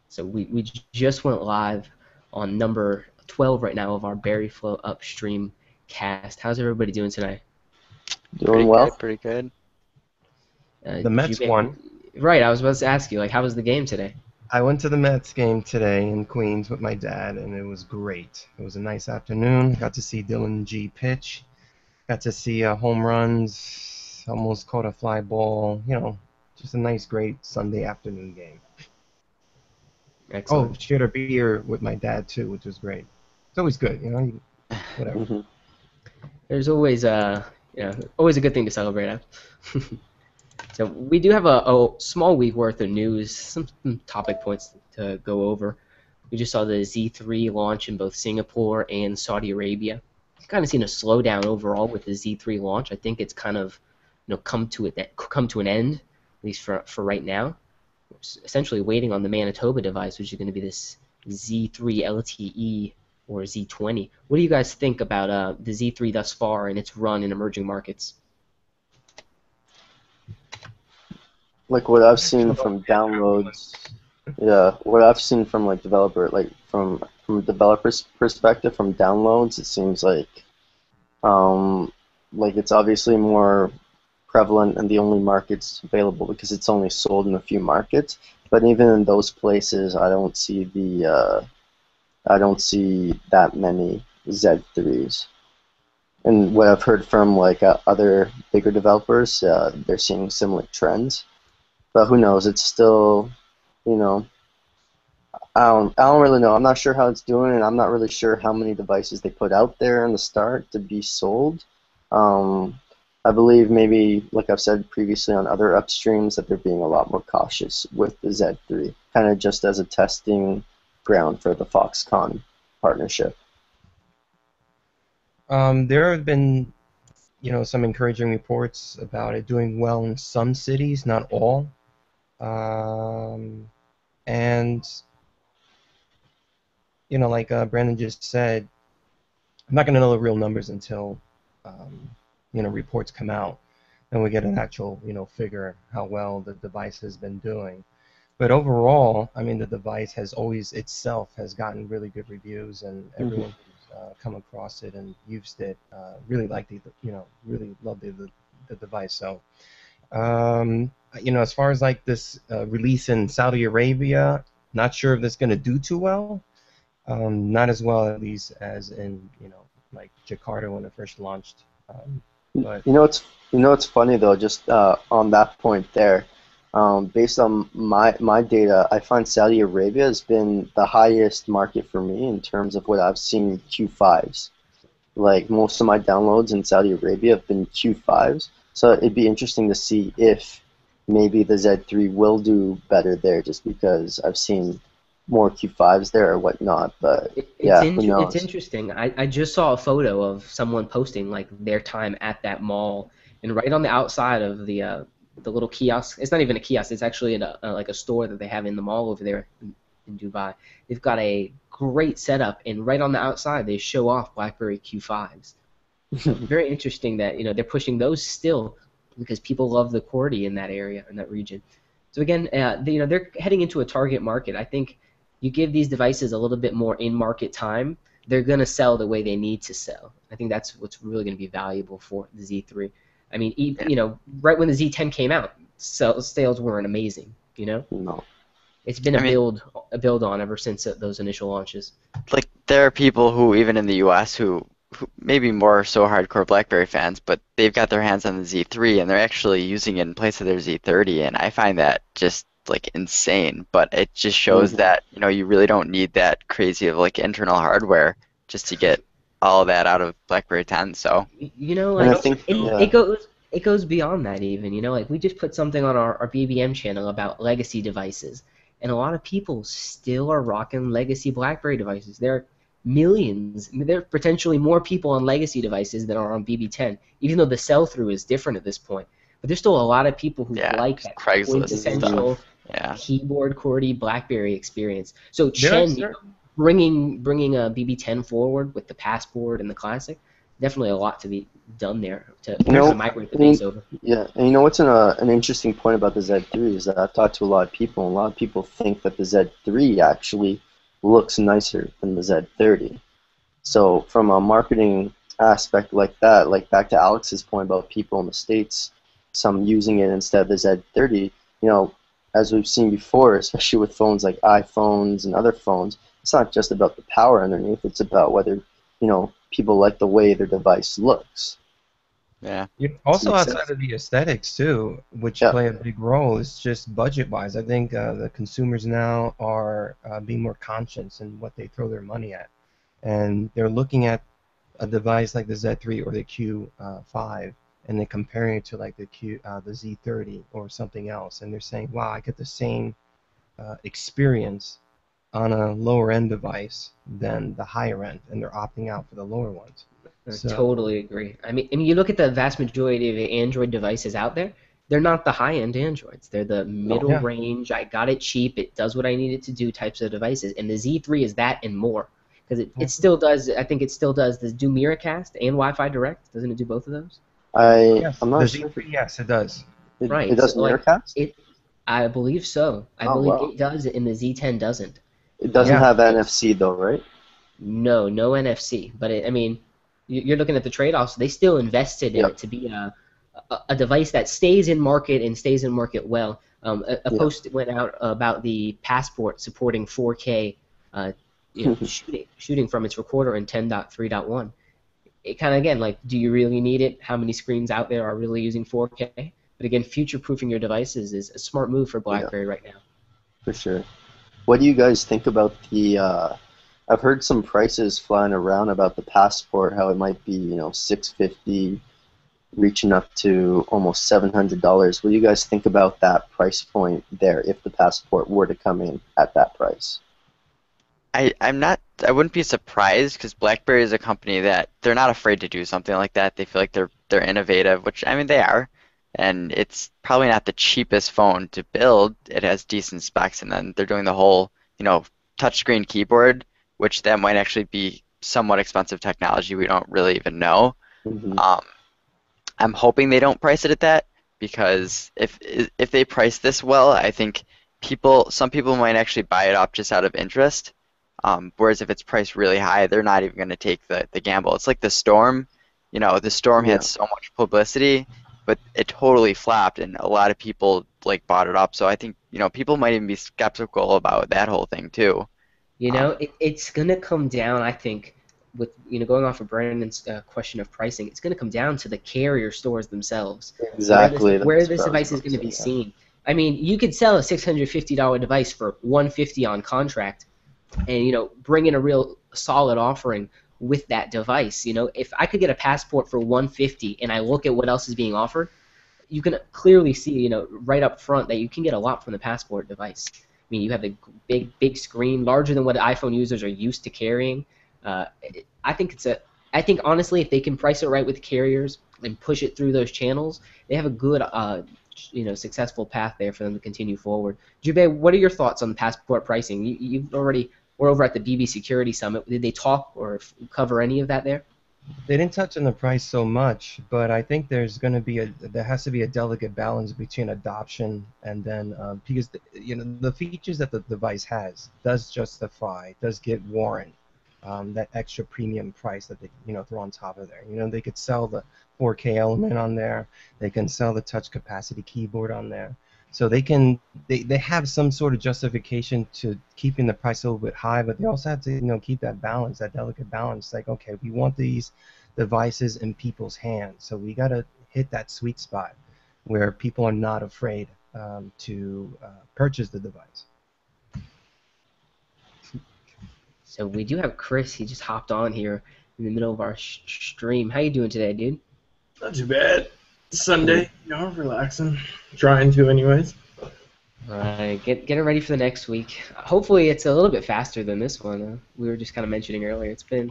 So we just went live on number 12 right now of our BerryFlow Upstream cast. How's everybody doing tonight? Pretty Doing good, well. pretty good. The Did you Mets won. right? I was about to ask you, like, how was the game today? I went to the Mets game today in Queens with my dad, and it was great. It was a nice afternoon. Got to see Dylan G pitch. Got to see home runs. Almost caught a fly ball. Just a nice, great Sunday afternoon game. Oh, Excellent. shared a beer with my dad too, which was great. It's always good, whatever. hmm There's always always a good thing to celebrate at. So we do have a small week worth of news, some topic points to go over. We just saw the Z3 launch in both Singapore and Saudi Arabia. Kind of seen a slowdown overall with the Z3 launch. I think it's kind of come to an end, at least for right now. We're essentially waiting on the Manitoba device, which is going to be this Z3 LTE or Z20. What do you guys think about the Z3 thus far and its run in emerging markets? Like what I've seen from downloads, yeah, what I've seen from from developers' perspective from downloads, it seems like it's obviously more prevalent in the only markets available because it's only sold in a few markets. But even in those places, I don't see that many Z3s. And what I've heard from other bigger developers, they're seeing similar trends. But who knows? It's still, you know, I don't really know. I'm not sure how it's doing, and I'm not really sure how many devices they put out there in the start to be sold. Um, I believe maybe, like I've said previously on other upstreams, that they're being a lot more cautious with the Z3, kind of just as a testing ground for the Foxconn partnership. There have been, some encouraging reports about it doing well in some cities, not all. And like Brandon just said, I'm not going to know the real numbers until reports come out and we get an actual figure how well the device has been doing. But overall, I mean, the device has always itself has gotten really good reviews, and hmm everyone who's come across it and used it really liked it, really loved the device. So, as far as like this release in Saudi Arabia, not sure if that's going to do too well. Not as well, at least, as in, like Jakarta when it first launched. But You know, it's funny though. Just on that point there, based on my data, I find Saudi Arabia has been the highest market for me in terms of what I've seen Q5s. Like most of my downloads in Saudi Arabia have been Q5s. So it'd be interesting to see if maybe the Z3 will do better there, just because I've seen more Q5s there or whatnot. But yeah, who It's knows? interesting. I just saw a photo of someone posting like their time at that mall, and right on the outside of the little kiosk. It's not even a kiosk. It's actually like a store that they have in the mall over there in Dubai. They've got a great setup, and right on the outside they show off BlackBerry Q5s. So very interesting that they're pushing those still because people love the QWERTY in that area in that region. So again, they're heading into a target market. I think you give these devices a little bit more in-market time, they're going to sell the way they need to sell. I think that's what's really going to be valuable for the Z3. I mean, right when the Z10 came out, sales weren't amazing. No. It's been I mean, a build on ever since those initial launches. like there are people who even in the US who maybe more so hardcore BlackBerry fans, but they've got their hands on the Z3 and they're actually using it in place of their Z30, and I find that just like insane. But it just shows hmm that, you really don't need that crazy of like internal hardware just to get all that out of BlackBerry 10. So, And I Like think, it yeah. goes beyond that even. Like we just put something on our BBM channel about legacy devices, and a lot of people still are rocking legacy BlackBerry devices. There are millions. I mean, there are potentially more people on legacy devices than are on BB10, even though the sell-through is different at this point. But there's still a lot of people who yeah, like just that Craigslist hmm quintessential stuff. Yeah. keyboard QWERTY BlackBerry experience. So there are Chen, certain bringing a BB10 forward with the Passport and the Classic, definitely a lot to be done there to You kind know, of migrate the I mean, base over. yeah, and you know what's an interesting point about the Z3 is that I've talked to a lot of people, and a lot of people think that the Z3 actually looks nicer than the Z30. So from a marketing aspect like that, like back to Alex's point about people in the States, some using it instead of the Z30, you know, as we've seen before, especially with phones like iPhones and other phones, it's not just about the power underneath, it's about whether, people like the way their device looks. Yeah. Does that Also, make outside sense? of the aesthetics too, which Yeah. play a big role, is just budget-wise. I think the consumers now are being more conscious in what they throw their money at, and they're looking at a device like the Z3 or the Q5, and they're comparing it to like the Z30 or something else, and they're saying, "Wow, I get the same experience on a lower end device than the higher end," and they're opting out for the lower ones. I So, totally agree. I mean, you look at the vast majority of the Android devices out there, they're not the high-end Androids. They're the No. middle yeah. range. I got it cheap. It does what I need it to do types of devices. And the Z3 is that and more. Because it still does, I think it still does the do Miracast and Wi-Fi Direct. Doesn't it do both of those? Yes, I'm the not sure if Z3, yes, it does. it Right. So does like Miracast. it, I believe so. I Oh believe wow. it does, and the Z10 doesn't. It doesn't Yeah, have NFC though, right? No, no NFC. But I mean, you're looking at the trade-offs. They still invested in Yep. it to be a device that stays in market and stays in market well. A Yeah. post went out about the Passport supporting 4K, uh, shooting from its recorder in 10.3.1. It kind of again like, do you really need it? How many screens out there are really using 4K? But again, future-proofing your devices is a smart move for Yeah, BlackBerry right now. for sure. What do you guys think about the? I've heard some prices flying around about the Passport, how it might be, 650, reaching up to almost $700. What do you guys think about that price point there if the Passport were to come in at that price? I wouldn't be surprised because BlackBerry is a company that they're not afraid to do something like that. They feel like they're innovative, which I mean they are. And it's probably not the cheapest phone to build. It has decent specs, and then they're doing the whole, touchscreen keyboard, which that might actually be somewhat expensive technology we don't really even know. Hmm. Um, I'm hoping they don't price it at that because if they price this well, I think some people might actually buy it up just out of interest. Whereas if it's priced really high, they're not even going to take the gamble. It's like the Storm. The Storm had Yeah. so much publicity, but it totally flopped, and a lot of people like bought it up. So I think people might even be skeptical about that whole thing too. Um, It's gonna come down, I think, with going off of Brandon's question of pricing. It's gonna come down to the carrier stores themselves, Exactly. where That's this what I was device is about to gonna be say. Yeah. seen. I mean, you could sell a $650 device for $150 on contract, and bring in a real solid offering with that device. If I could get a Passport for $150 and I look at what else is being offered, you can clearly see, right up front that you can get a lot from the Passport device. I mean, you have the big screen, larger than what iPhone users are used to carrying. Uh, I think I think honestly, if they can price it right with carriers and push it through those channels, they have a good, successful path there for them to continue forward. Jubei, what are your thoughts on the Passport pricing? You've already were over at the BB Security Summit. Did they talk or cover any of that there? They didn't touch on the price so much, but I think there has to be a delicate balance between adoption and then because the features that the device has does get warrant that extra premium price that they throw on top of there. They could sell the 4K element on there, they can sell the touch capacity keyboard on there, so they have some sort of justification to keeping the price a little bit high, but they also have to keep that balance, that delicate balance. Like, okay, we want these devices in people's hands. So we got to hit that sweet spot where people are not afraid to purchase the device. So we do have Chris. He just hopped on here in the middle of our stream. How you doing today, dude? Not too bad. Sunday, relaxing. Trying to, anyways. All right, getting ready for the next week. Hopefully, it's a little bit faster than this one. We were just kind of mentioning earlier. It's been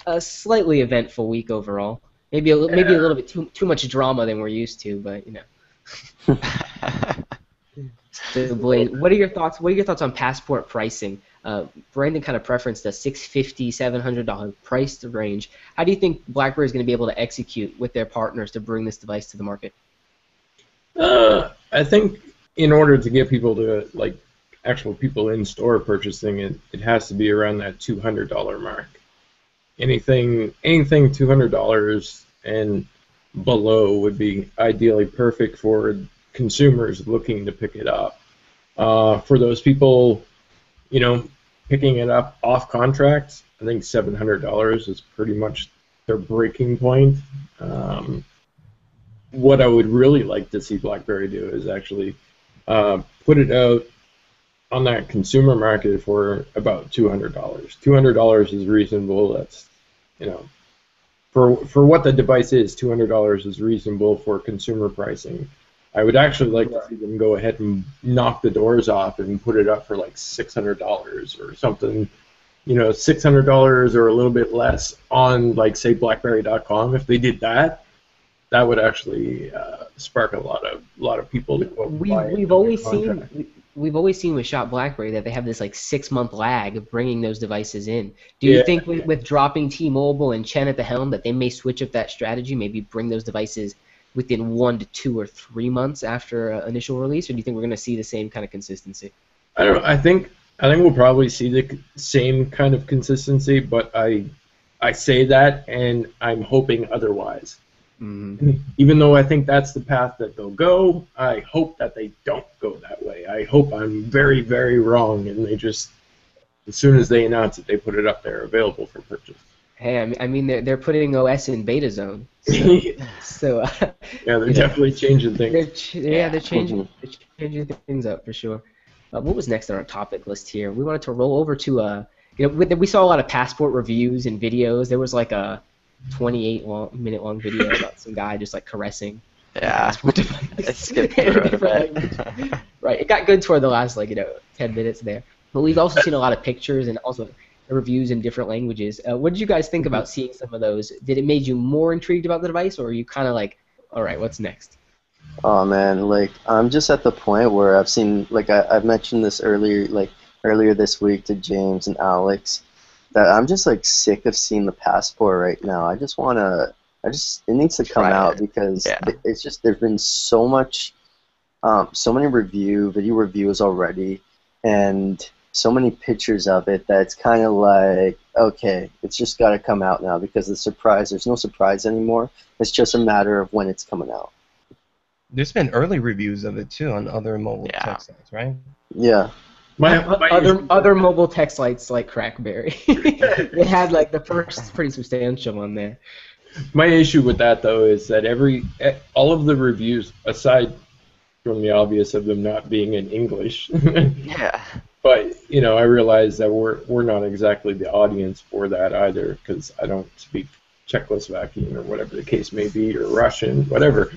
a slightly eventful week overall. Maybe maybe a little bit too much drama than we're used to, but So Blaine, what are your thoughts? What are your thoughts on Passport pricing? Brandon kind of preferenced a $650, $700 price range. How do you think BlackBerry is going to be able to execute with their partners to bring this device to the market? I think in order to get people to, like, actual people in store purchasing it, it has to be around that $200 mark. Anything $200 and below would be ideally perfect for consumers looking to pick it up. For those people, picking it up off contract, I think $700 is pretty much their breaking point. What I would really like to see BlackBerry do is actually put it out on that consumer market for about $200. $200 is reasonable. That's, for what the device is, $200 is reasonable for consumer pricing. I would actually like to see them go ahead and knock the doors off and put it up for like $600 or something, $600 or a little bit less on, like, say, BlackBerry.com. If they did that, that would actually spark a lot of people to go buy it. We've always seen with Shop BlackBerry that they have this like 6-month lag of bringing those devices in. Do you think with dropping T-Mobile and Chen at the helm that they may switch up that strategy, maybe bring those devices within 1 to 2 or 3 months after initial release, or do you think we're going to see the same kind of consistency? I don't know. I think we'll probably see the same kind of consistency, but I say that and I'm hoping otherwise. Mm-hmm. Even though I think that's the path that they'll go, I hope that they don't go that way. I hope I'm very, very wrong, and they just, as soon as they announce it, they put it up there available for purchase. Hey, I mean they're putting OS in beta zone, so yeah, they're definitely changing things. They're changing things up for sure. What was next on our topic list here? We wanted to roll over to we saw a lot of Passport reviews and videos. There was like a 28-minute long video about some guy just like caressing. Yeah, it skipped through it a bit. Right, it got good toward the last 10 minutes there. But we've also seen a lot of pictures and also reviews in different languages. What did you guys think about seeing some of those? Did it make you more intrigued about the device, or are you kind of like, all right, what's next? Oh man, I'm just at the point where I've seen, I've mentioned this earlier this week to James and Alex, that I'm just sick of seeing the Passport right now. I just want to, it needs to come out because it's just, there's been so much, so many video reviews already, and so many pictures of it that it's kind of like, okay, it's just got to come out now because there's no surprise anymore. It's just a matter of when it's coming out. There's been early reviews of it too on other mobile tech sites, right? Yeah. Other mobile tech sites like Crackberry, they had the first pretty substantial one there. My issue with that though is that all of the reviews, aside from the obvious of them not being in English, but I realize that we're not exactly the audience for that either, because I don't speak Czechoslovakian or whatever the case may be, or Russian, whatever.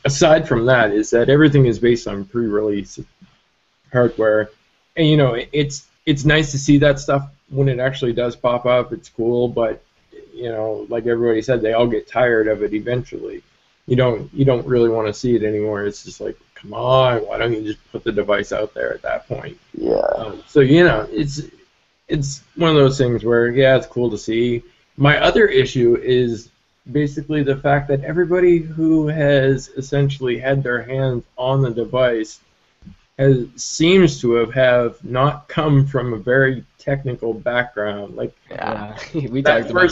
Aside from that, is that everything is based on pre-release hardware, and it's nice to see that stuff when it actually does pop up. It's cool, but like everybody said, they all get tired of it eventually. You don't really want to see it anymore. It's just like, come on, why don't you just put the device out there at that point? Yeah. So it's one of those things where it's cool to see. My other issue is basically the fact that everybody who has essentially had their hands on the device seems to have not come from a very technical background. We talked about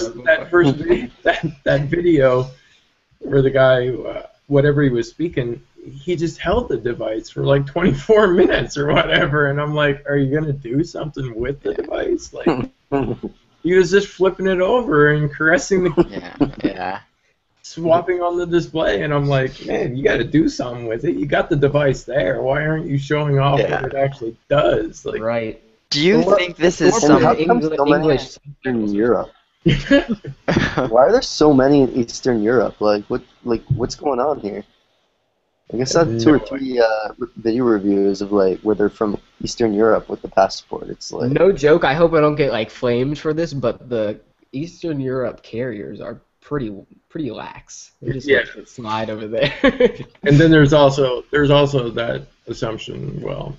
that video where the guy, whatever he was speaking, he just held the device for 24 minutes or whatever, and I'm like, are you gonna do something with the device? He was just flipping it over and caressing the swapping on the display, and I'm like, man, you got to do something with it. You got the device there. Why aren't you showing off what it actually does? Right. Do you think this is some English in Europe? Why are there so many in Eastern Europe? What's going on here? I guess I have 2 or 3 video reviews of where they're from Eastern Europe with the Passport. It's no joke. I hope I don't get flamed for this, but the Eastern Europe carriers are pretty lax. They just slide over there. And then there's also that assumption. Well,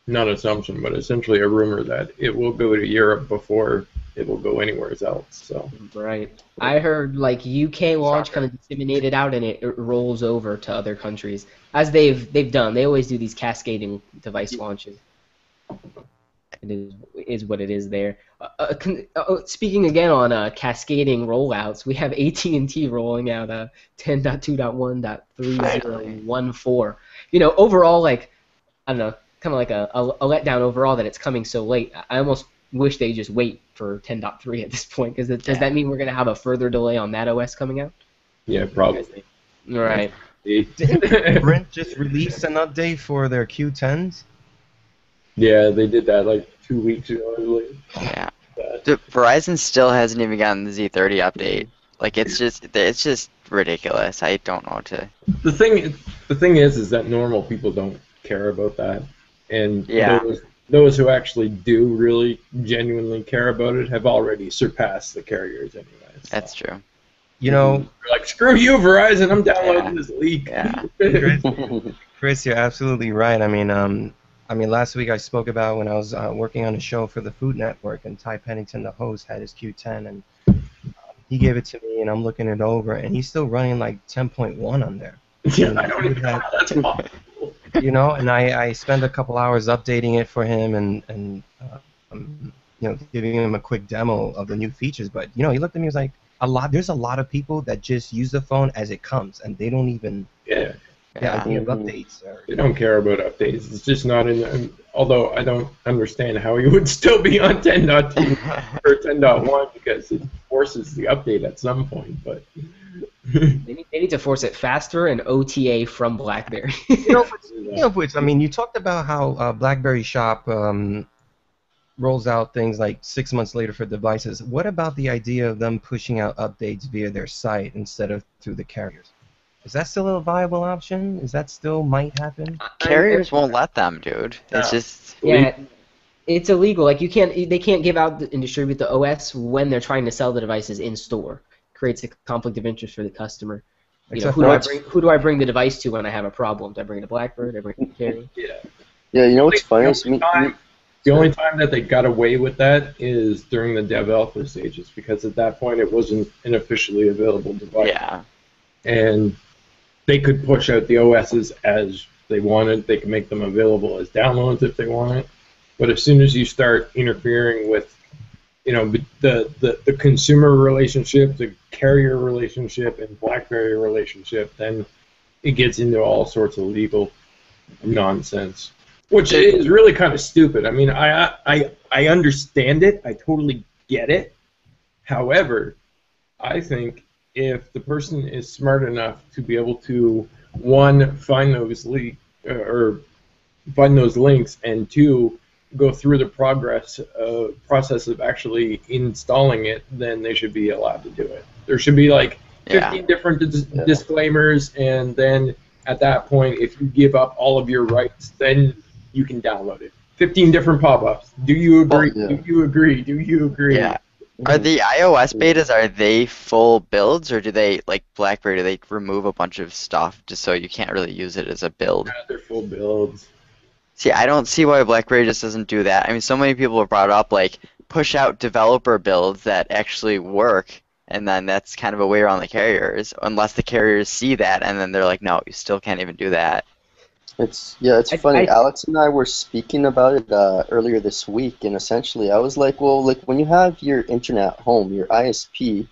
not assumption, but essentially a rumor that it will go to Europe before it will go anywhere else. So Right. I heard like UK launch kind of disseminated out and it rolls over to other countries as they've done. They always do these cascading device launches. It is what it is there. Speaking again on cascading rollouts, we have AT&T rolling out 10.2.1.3014. You know, overall, like I don't know, kind of like a letdown overall that it's coming so late. I almost wish they just wait for 10.3 at this point, because does that mean we're going to have a further delay on that OS coming out? Yeah, probably. Right. Didn't Brent just release an update for their Q10s? Yeah, they did that like 2 weeks ago, I believe. Yeah. Verizon still hasn't even gotten the Z30 update. Like it's just ridiculous. I don't know what to. The thing is that normal people don't care about that, and those who actually do really genuinely care about it have already surpassed the carriers anyway. So. That's true. You know, they're like, screw you, Verizon! I'm downloading this leak. Yeah. Chris, you're absolutely right. I mean, last week I spoke about when I was working on a show for the Food Network, and Ty Pennington, the host, had his Q10, and he gave it to me, and I'm looking it over, and he's still running like 10.1 on there. Yeah, I don't even know. That's awful. You know, and I spent a couple hours updating it for him and you know, giving him a quick demo of the new features. But you know, he looked at me and was like, there's a lot of people that just use the phone as it comes, and they don't even the idea of updates. They don't care about updates. It's just not in. Although I don't understand how you would still be on 10.2 or 10.1 because it forces the update at some point. But they need to force it faster and OTA from BlackBerry. Which I mean, you talked about how BlackBerry Shop rolls out things like 6 months later for devices. What about the idea of them pushing out updates via their site instead of through the carriers? Is that still a viable option? Is that still might happen? Carriers won't let them, dude. It's just it's illegal. Like they can't give out and distribute the OS when they're trying to sell the devices in store. Creates a conflict of interest for the customer. You know, who do I bring the device to when I have a problem? Do I bring it to BlackBerry? Do I bring it to Carrier? Yeah, you know what's funny? The only time that they got away with that is during the developer stages, because at that point it wasn't an officially available device. Yeah. And they could push out the OSs as they wanted. They could make them available as downloads if they wanted. But as soon as you start interfering with, you know, the consumer relationship, the carrier relationship, and BlackBerry relationship, then it gets into all sorts of legal nonsense, which is really kind of stupid. I mean, I understand it. I totally get it. However, I think if the person is smart enough to be able to, one, find those links, and two, go through the process of actually installing it, then they should be allowed to do it. There should be like 15 different disclaimers, and then at that point, if you give up all of your rights, then you can download it. 15 different pop-ups. Do you agree? Do you agree? Do you agree? Yeah. Are the iOS betas, are they full builds, or do they, like BlackBerry, do they remove a bunch of stuff just so you can't really use it as a build? Yeah, they're full builds. See, I don't see why BlackBerry just doesn't do that. I mean, so many people have brought up, like, push out developer builds that actually work, and then that's kind of a way around the carriers, unless the carriers see that, and then they're like, no, you still can't even do that. It's funny. Alex and I were speaking about it earlier this week, and essentially I was like, well, like when you have your internet at home, your ISP,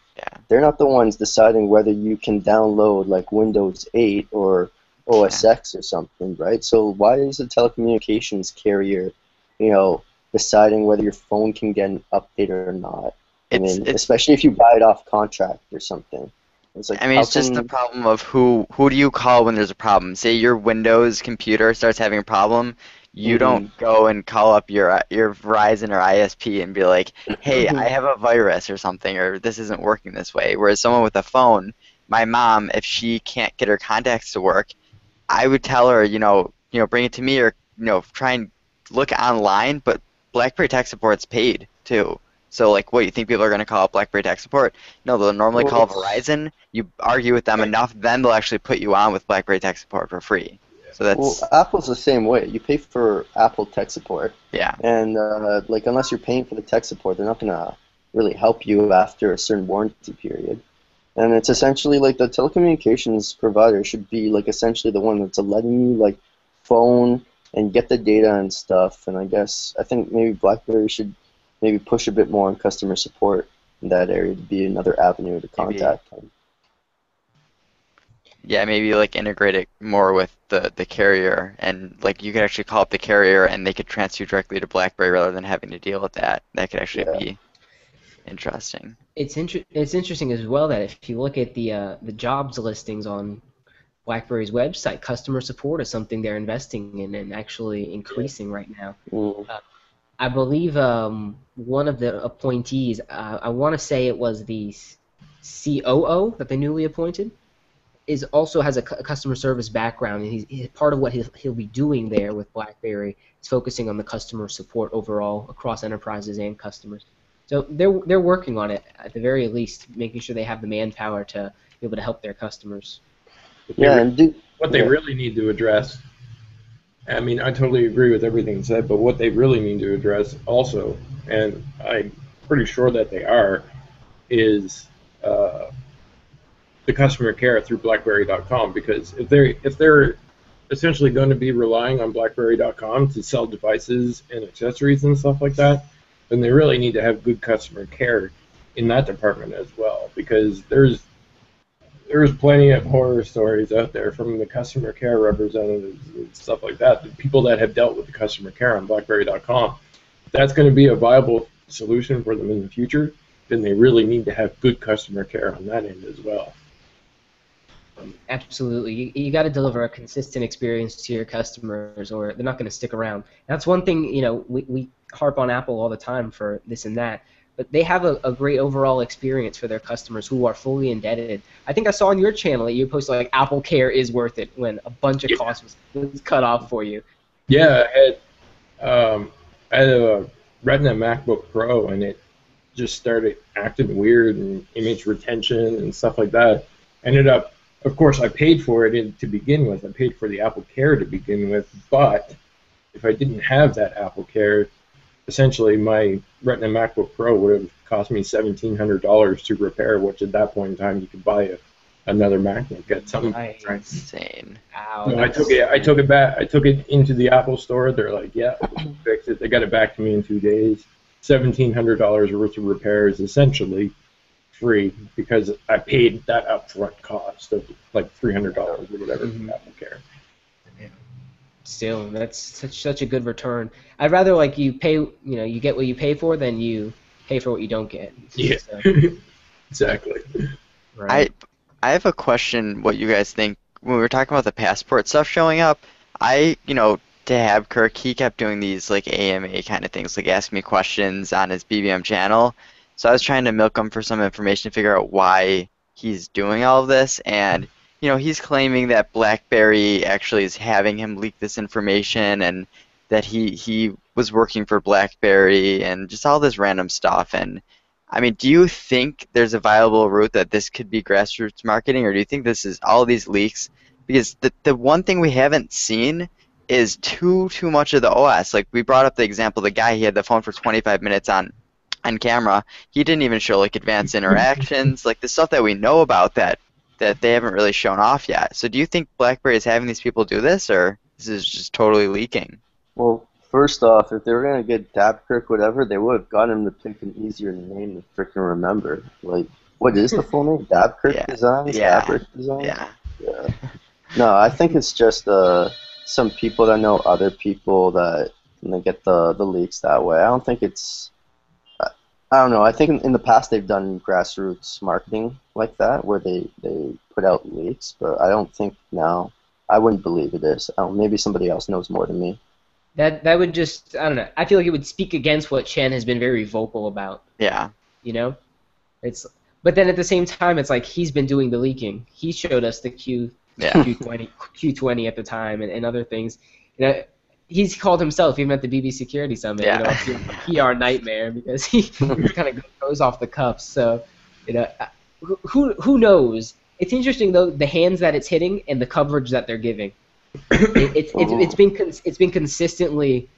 they're not the ones deciding whether you can download like Windows 8 or OS X or something, right? So why is the telecommunications carrier, you know, deciding whether your phone can get an update or not? I mean, especially if you buy it off contract or something. It's like, I mean, it's just the problem of who do you call when there's a problem. Say your Windows computer starts having a problem, you don't go and call up your Verizon or ISP and be like, hey, I have a virus or something, or this isn't working this way. Whereas someone with a phone, my mom, if she can't get her contacts to work, I would tell her, you know, bring it to me, or try and look online. But BlackBerry tech support's paid too. So, like, what, you think people are going to call up BlackBerry tech support? No, they'll normally call Verizon. You argue with them enough, then they'll actually put you on with BlackBerry tech support for free. So that's Well, Apple's the same way. You pay for Apple tech support, yeah. and like unless you're paying for the tech support, they're not gonna really help you after a certain warranty period. And it's essentially like the telecommunications provider should be like essentially the one that's letting you like phone and get the data and stuff. And I think maybe BlackBerry should maybe push a bit more on customer support in that area to be another avenue to contact them. Yeah, maybe like integrate it more with the carrier, and like you could actually call up the carrier and they could transfer you directly to BlackBerry rather than having to deal with that. That could actually be interesting. It's interesting as well that if you look at the jobs listings on BlackBerry's website, customer support is something they're investing in and actually increasing right now. I believe one of the appointees, I want to say it was the COO that they newly appointed, also has a customer service background, and he's part of what he'll be doing there with BlackBerry is focusing on the customer support overall across enterprises and customers. So they're working on it at the very least, making sure they have the manpower to be able to help their customers. What they really need to address, I mean, I totally agree with everything said, but what they really need to address also, and I'm pretty sure that they are, is the customer care through BlackBerry.com, because if they're essentially going to be relying on BlackBerry.com to sell devices and accessories and stuff like that, then they really need to have good customer care in that department as well, because there's plenty of horror stories out there from the customer care representatives and stuff like that, the people that have dealt with the customer care on BlackBerry.com. If that's going to be a viable solution for them in the future, then they really need to have good customer care on that end as well. Absolutely. You got to deliver a consistent experience to your customers or they're not going to stick around. That's one thing, we harp on Apple all the time for this and that, but they have a great overall experience for their customers who are fully indebted. I think I saw on your channel that you posted like Apple Care is worth it when a bunch of costs was cut off for you. Yeah, I had a Retina MacBook Pro and it just started acting weird and image retention and stuff like that. Ended up, of course, I paid for it to begin with. I paid for the Apple Care to begin with, but if I didn't have that Apple Care, essentially my Retina MacBook Pro would have cost me $1,700 to repair, which at that point in time you could buy another MacBook at some price. Insane. Wow. So I took it back. I took it into the Apple store. They're like, yeah, fix it. They got it back to me in 2 days. $1,700 worth of repairs, essentially free, because I paid that upfront cost of like $300 or whatever for Apple Care. Still, that's such a good return. I'd rather like you pay, you get what you pay for than you pay for what you don't get. Yeah, so. Exactly. Right. I have a question. What you guys think when we were talking about the passport stuff showing up? Tab Kirk, he kept doing these like AMA kind of things, like asking me questions on his BBM channel. So I was trying to milk him for some information to figure out why he's doing all of this, and he's claiming that BlackBerry actually is having him leak this information, and that he was working for BlackBerry, and just all this random stuff. And I mean, do you think there's a viable route that this could be grassroots marketing, or do you think this is all these leaks? Because the one thing we haven't seen is too much of the OS. Like we brought up the example, the guy, he had the phone for 25 minutes on camera. He didn't even show like advanced interactions, like the stuff that we know about that they haven't really shown off yet. So do you think BlackBerry is having these people do this, or this is just totally leaking? Well, first off, if they were going to get Dabkirk, whatever, they would have got him to pick an easier name to freaking remember. Like, what is the full name? Dabkirk Designs? Dabkirk Designs? Yeah. No, I think it's just some people that know other people that they get the leaks that way. I don't think it's... I don't know. I think in the past they've done grassroots marketing like that, where they put out leaks, but I don't think now. I wouldn't believe it is. Maybe somebody else knows more than me. That would just, I don't know. I feel like it would speak against what Chen has been very vocal about. Yeah. But then at the same time, it's like he's been doing the leaking. He showed us the Q20 at the time and other things. He's called himself, even at the BB Security Summit, a PR nightmare because he kind of goes off the cuffs. So, who knows? It's interesting though, the hands that it's hitting and the coverage that they're giving. It's been consistently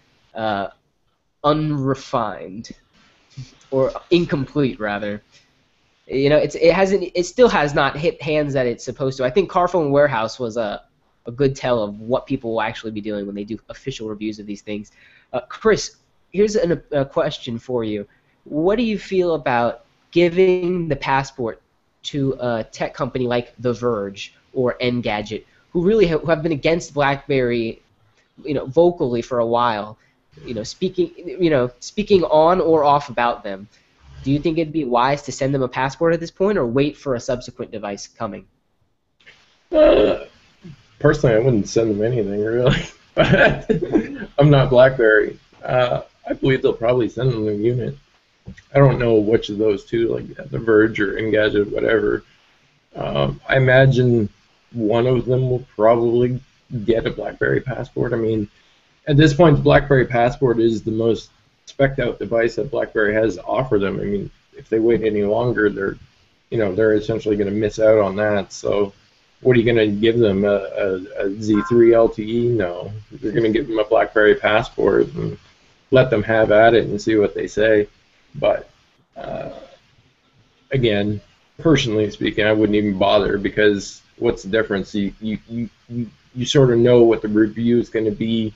unrefined or incomplete rather. It still has not hit hands that it's supposed to. I think Carphone Warehouse was a good tell of what people will actually be doing when they do official reviews of these things. Chris, here's a question for you. What do you feel about giving the passport to a tech company like The Verge or Engadget, who really have been against BlackBerry, vocally for a while, speaking on or off about them? Do you think it'd be wise to send them a passport at this point, or wait for a subsequent device coming? Personally, I wouldn't send them anything, really. But I'm not BlackBerry. I believe they'll probably send them a unit. I don't know which of those two, like The Verge or Engadget, whatever. I imagine one of them will probably get a BlackBerry passport. I mean, at this point, the BlackBerry passport is the most spec'd out device that BlackBerry has to offer them. I mean, if they wait any longer, they're essentially going to miss out on that. So, what are you going to give them? A Z3 LTE? No, you're going to give them a BlackBerry passport and let them have at it and see what they say. But again, personally speaking, I wouldn't even bother, because what's the difference? You sort of know what the review is going to be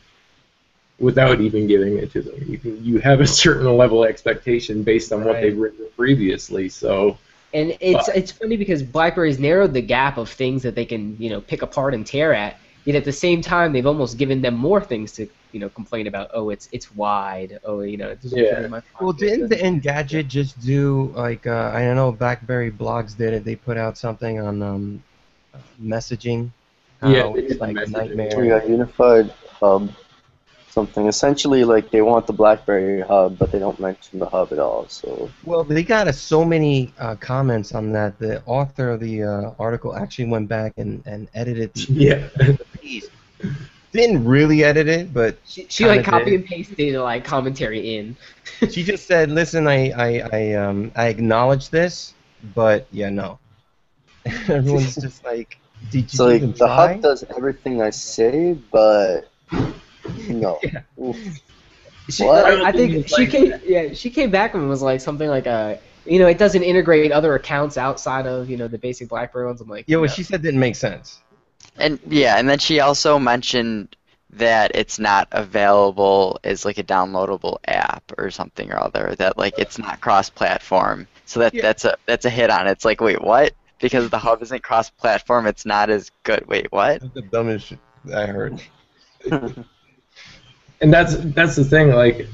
without even giving it to them. You have a certain level of expectation based on what they've written previously. So, and it's funny because BlackBerry's narrowed the gap of things that they can pick apart and tear at. Yet at the same time, they've almost given them more things to complain about. Oh, it's wide. Oh, it doesn't fit in my pocket. Well, didn't the Engadget just do like I don't know, BlackBerry blogs did it. They put out something on messaging. It's like a nightmare. We got unified hub. Something essentially like they want the BlackBerry hub, but they don't mention the hub at all. So well, they got so many comments on that. The author of the article actually went back and edited the piece. Didn't really edit it, but she like copy and pasted like commentary in. She just said, "Listen, I acknowledge this, but yeah, no." Everyone's just like, "Did you even the try?" hub does everything I say, but no. Yeah. What? I think she came back and was like something like it doesn't integrate other accounts outside of the basic BlackBerry ones. I'm like, yeah, what she said didn't make sense. And then she also mentioned that it's not available as like a downloadable app or something or other. That like it's not cross-platform. So that's a hit on it. It's like, wait, what? Because the hub isn't cross-platform, it's not as good. Wait, what? That's the dumbest shit I heard. And that's the thing. Like,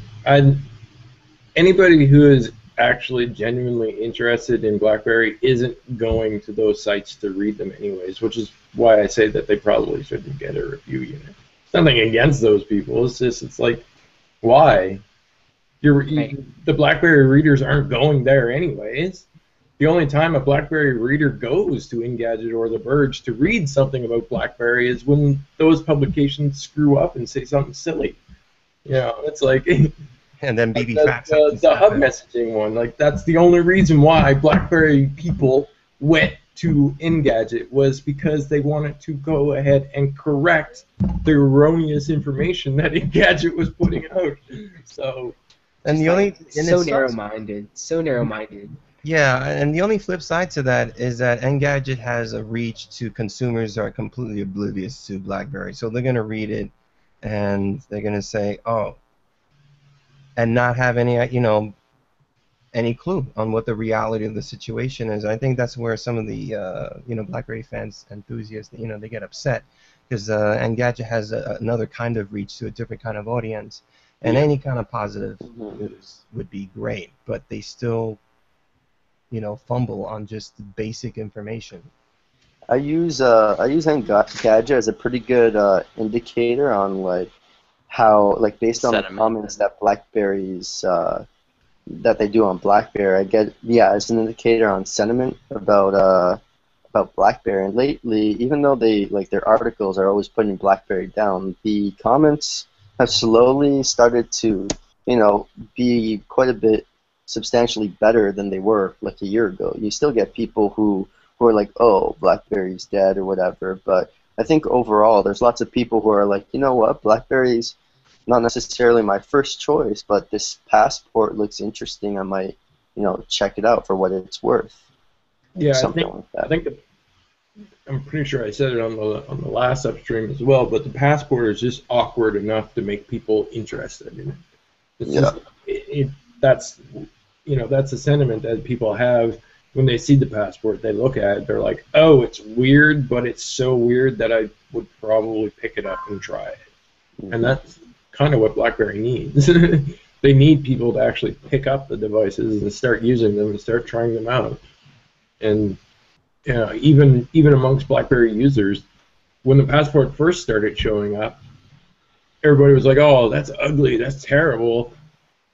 anybody who is actually genuinely interested in BlackBerry isn't going to those sites to read them anyways, which is why I say that they probably shouldn't get a review unit. Nothing against those people. It's like, why? The BlackBerry readers aren't going there anyways. The only time a BlackBerry reader goes to Engadget or The Verge to read something about BlackBerry is when those publications screw up and say something silly. It's like... And then BB Facts. The hub messaging one, like that's the only reason why BlackBerry people went to Engadget, was because they wanted to go ahead and correct the erroneous information that Engadget was putting out. So, and so narrow-minded. Yeah, and the only flip side to that is that Engadget has a reach to consumers that are completely oblivious to BlackBerry. So they're gonna read it, and they're gonna say, "Oh," and not have any clue on what the reality of the situation is. I think that's where some of the BlackBerry fans, enthusiasts, they get upset, because Engadget has another kind of reach to a different kind of audience, and any kind of positive news would be great, but they still fumble on just basic information. I use Engadget as a pretty good indicator on like how, like, based on the comments that BlackBerry's that they do on BlackBerry, I get it's an indicator on sentiment about BlackBerry. And lately, even though their articles are always putting BlackBerry down, the comments have slowly started to be quite a bit substantially better than they were like a year ago. You still get people who are like, oh, BlackBerry's dead or whatever, but I think overall there's lots of people who are like, you know what, BlackBerry's not necessarily my first choice, but this Passport looks interesting. I might, check it out for what it's worth. Yeah, Something like that. I think I'm pretty sure I said it on the last Upstream as well, but the Passport is just awkward enough to make people interested in it. It's just, that's that's a sentiment that people have when they see the Passport. They look at it, they're like, oh, it's weird, but it's so weird that I would probably pick it up and try it. And that's kind of what BlackBerry needs. They need people to actually pick up the devices and start using them and start trying them out. And even amongst BlackBerry users, when the Passport first started showing up, everybody was like, oh, that's ugly, that's terrible.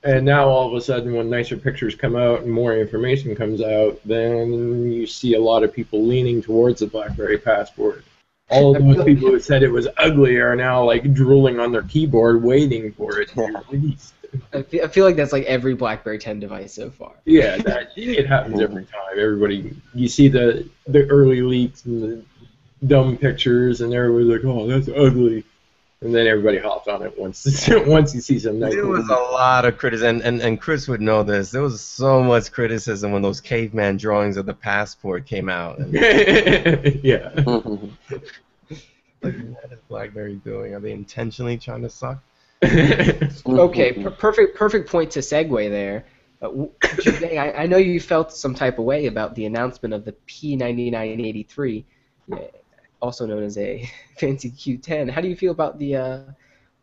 And now all of a sudden, when nicer pictures come out and more information comes out, then you see a lot of people leaning towards the BlackBerry Passport. All of those people who said it was ugly are now like drooling on their keyboard, waiting for it to be released. I feel like that's like every BlackBerry 10 device so far. Yeah, it happens every time. Everybody, you see the early leaks and the dumb pictures, and everybody's like, "Oh, that's ugly," and then everybody hops on it once you see some nice. There was a lot of criticism, and Chris would know this. There was so much criticism when those caveman drawings of the Passport came out. Yeah. Like, what is BlackBerry doing? Are they intentionally trying to suck? Okay, perfect point to segue there. Jose, I know you felt some type of way about the announcement of the P9983, also known as a fancy Q10. How do you feel about the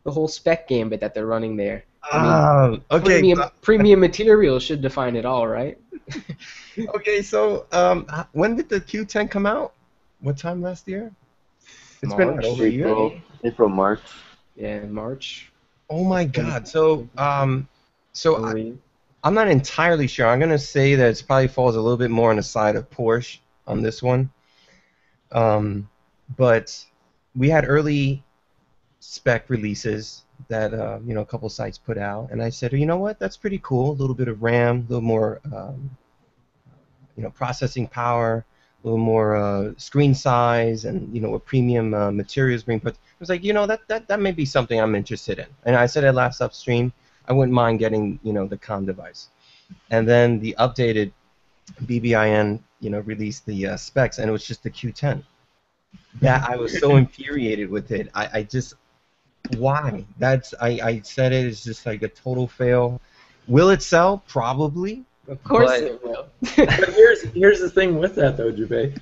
whole spec gambit that they're running there? Okay. Premium material should define it all, right? Okay, so when did the Q10 come out? What time last year? It's been over a year. April, March. Yeah, in March. Oh my God! So I'm not entirely sure. I'm gonna say that it probably falls a little bit more on the side of Porsche on this one. But we had early spec releases that a couple sites put out, and I said, you know what? That's pretty cool. A little bit of RAM, a little more processing power, a little more screen size, and what premium materials being put. I was like, that may be something I'm interested in. And I said at last Upstream, I wouldn't mind getting the COM device. And then the updated BBIN released the specs, and it was just the Q10. That I was so infuriated with it. I just why? I said it's just like a total fail. Will it sell? Probably. Of course it will. But here's the thing with that though, Jube.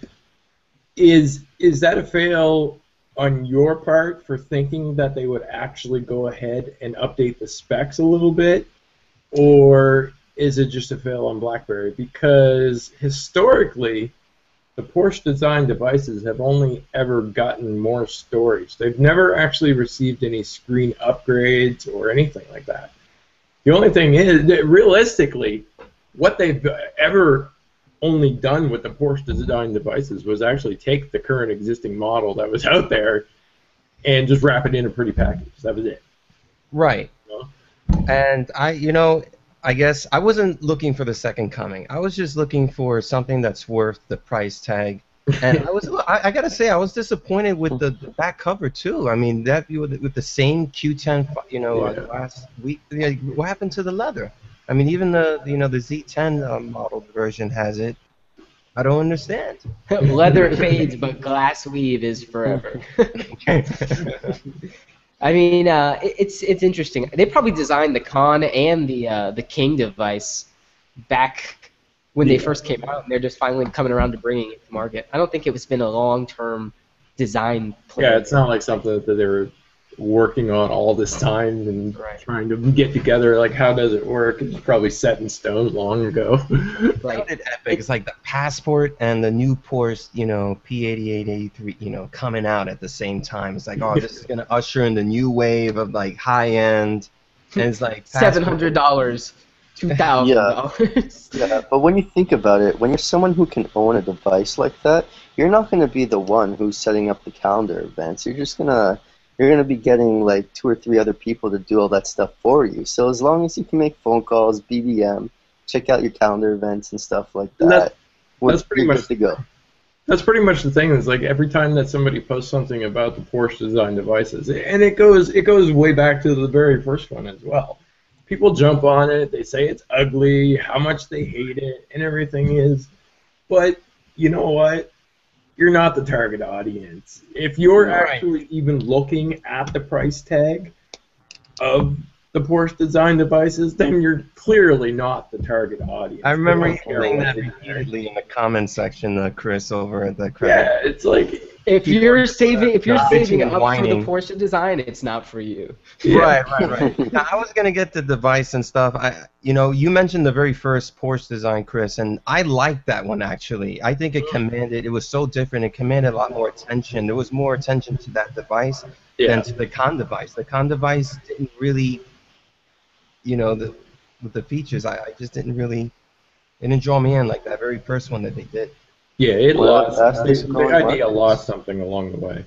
Is that a fail on your part for thinking that they would actually go ahead and update the specs a little bit, or is it just a fail on BlackBerry? Because historically, the Porsche design devices have only ever gotten more storage. They've never actually received any screen upgrades or anything like that. The only thing is that realistically, what they've ever only done with the Porsche design devices was actually take the current existing model that was out there and just wrap it in a pretty package. That was it. Right. And I guess I wasn't looking for the second coming. I was just looking for something that's worth the price tag. And I gotta say, I was disappointed with the back cover too. I mean, that with the same Q10, last week. What happened to the leather? I mean, even the the Z10 model version has it. I don't understand. Leather fades, but glass weave is forever. I mean, it's interesting. They probably designed the Con and the King device back when they first came out, and they're just finally coming around to bringing it to market. I don't think it's been a long-term design plan. Yeah, it's not like something that they were working on all this time and trying to get together. Like, how does it work? It's probably set in stone long ago. Right. It's epic. It's like the Passport and the new Porsche, P88, 83, coming out at the same time. It's like, oh, this is gonna usher in the new wave of like high end, and it's like $700, $2,000. Yeah, but when you think about it, when you're someone who can own a device like that, you're not going to be the one who's setting up the calendar events. You're going to be getting like 2 or 3 other people to do all that stuff for you. So as long as you can make phone calls, BBM, check out your calendar events and stuff like that, that's pretty much to go. That's pretty much the thing. Is like every time that somebody posts something about the Porsche design devices, and it goes way back to the very first one as well. People jump on it. They say it's ugly, how much they hate it, and everything is. But you know what? You're not the target audience. If you're actually even looking at the price tag of the Porsche design devices, then you're clearly not the target audience. I remember hearing that repeatedly in the comment section, Chris, over at the credit. Yeah, it's like if you're saving up for whining. the Porsche design, it's not for you. Yeah. Right. Now, I was gonna get the device and stuff. You mentioned the very first Porsche design, Chris, and I liked that one actually. I think it was so different. It commanded a lot more attention. There was more attention to that device than to the Con device. The Con device didn't really, with the features, I just didn't draw me in like that very first one that they did. Yeah, it lost. The idea lost something along the way.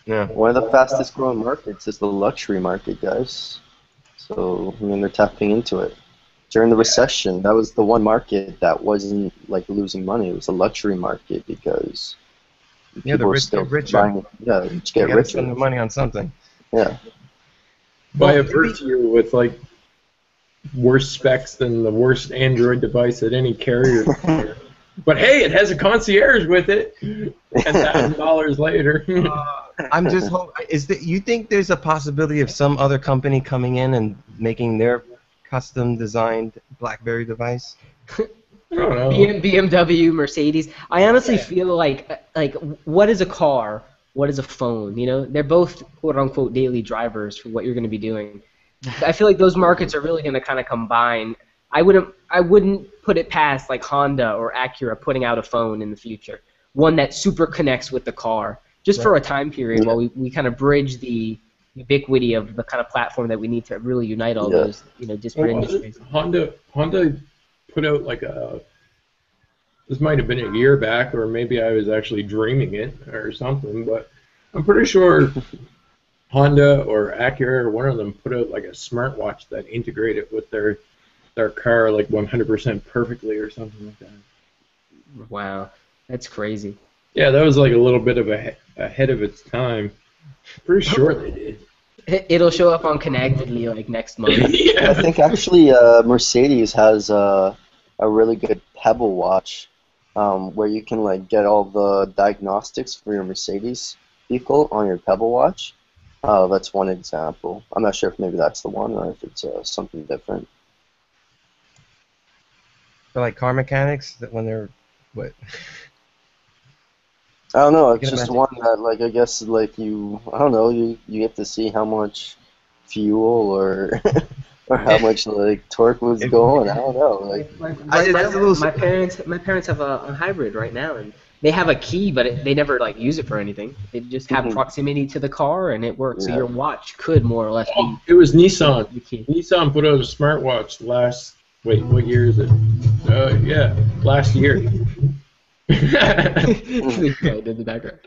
Yeah. One of the fastest growing markets is the luxury market, guys. So, they're tapping into it. During the recession, that was the one market that wasn't like losing money. It was the luxury market because the rich get richer. Rich get richer. Spend the money on something. Yeah. By a virtue with like worse specs than the worst Android device that any carrier. But hey, it has a concierge with it. $10,000 later. I'm just hoping. You think there's a possibility of some other company coming in and making their custom designed BlackBerry device? I don't know. BMW, Mercedes. I honestly feel like what is a car? What is a phone? They're both quote unquote daily drivers for what you're going to be doing. I feel like those markets are really going to kind of combine. I wouldn't put it past like Honda or Acura putting out a phone in the future, one that super connects with the car, just for a time period while we kind of bridge the ubiquity of the kind of platform that we need to really unite all those disparate industries. Honda put out like this might have been a year back, or maybe I was actually dreaming it or something, but I'm pretty sure Honda or Acura or one of them put out like a smartwatch that integrated with their car like 100% perfectly or something like that. Wow, that's crazy. Yeah, that was like a little bit of ahead of its time. Pretty sure they did. It'll show up on Connectedly like next month. I think actually Mercedes has a really good Pebble watch where you can like get all the diagnostics for your Mercedes vehicle on your Pebble watch. That's one example. I'm not sure if maybe that's the one or if it's something different. For like car mechanics, that when they're what? I don't know. It's just one that, like, I guess, like you get to see how much fuel or how much like torque was going. I don't know. My parents have a hybrid right now, and they have a key, but they never like use it for anything. They just have proximity to the car, and it works. So your watch could more or less be. It was Nissan. Nissan put out a smartwatch last. Wait, what year is it? Last year. In the background.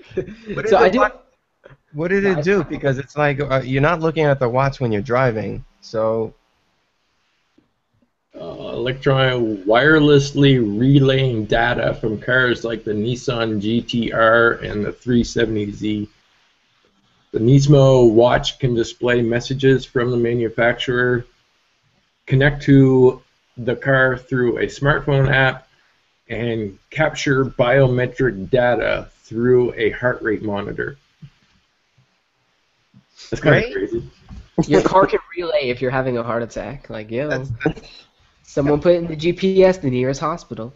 What did it do? Because it's like you're not looking at the watch when you're driving, so. Electronic wirelessly relaying data from cars like the Nissan GT-R and the 370Z. The Nismo watch can display messages from the manufacturer, connect to the car through a smartphone app, and capture biometric data through a heart rate monitor. That's kind of crazy. Your car can relay if you're having a heart attack. Like, someone put in the GPS the nearest hospital.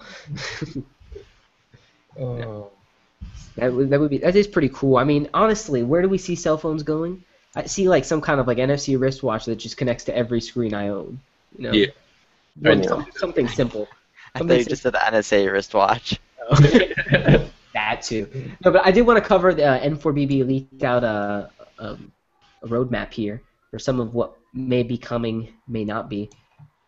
That is pretty cool. I mean, honestly, where do we see cell phones going? I see like some kind of like NFC wristwatch that just connects to every screen I own. Yeah. Something simple. I thought you just said the NSA wristwatch. That too. No, but I did want to cover the N4BB leaked out a roadmap here for some of what may be coming, may not be.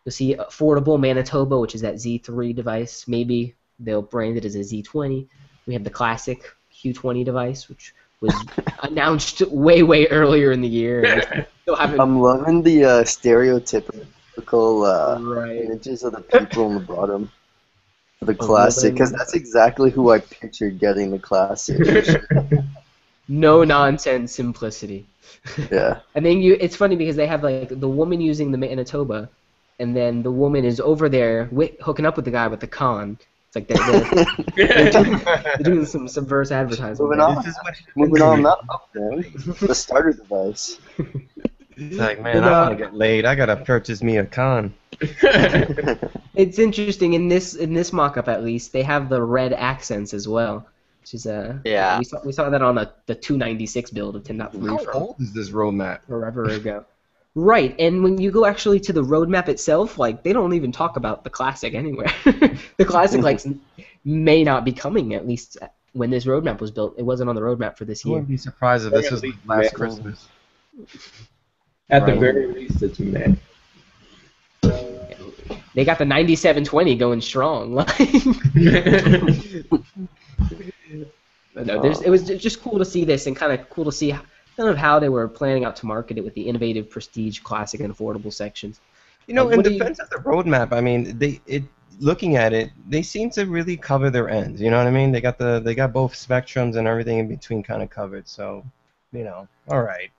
You'll see affordable Manitoba, which is that Z3 device. Maybe they'll brand it as a Z20. We have the classic Q20 device, which was announced way earlier in the year. I'm loving the stereotypical images of the people on the bottom. The Oh, well classic, because then, that's exactly who I pictured getting the classic. For sure. no nonsense simplicity. Yeah. And then it's funny because they have like the woman using the Manitoba, and then the woman is over there hooking up with the guy with the con. It's like they're doing some subversive advertising Moving there. on. Moving on up, man. The starter device. It's like, man, But, I want to get laid. I gotta purchase me a con. it's interesting in this mock-up at least they have the red accents as well, which is Yeah. we saw that on the 296 build of 10.3 How from old is this roadmap? forever ago. Right, and when you go actually to the roadmap itself, like they don't even talk about the classic anywhere. The classic like may not be coming, at least when this roadmap was built. It wasn't on the roadmap for this I year. wouldn't be surprised if this was like last Christmas. At the Right. very least, it's May. They got the 9720 going strong. But no, it was just cool to see this, and kind of cool to see kind of how they were planning out to market it with the innovative, prestige, classic, and affordable sections. You know, What in do you- defense of the roadmap, I mean, looking at it, they seem to really cover their ends. You know what I mean? They got both spectrums and everything in between kind of covered. So, you know, all right.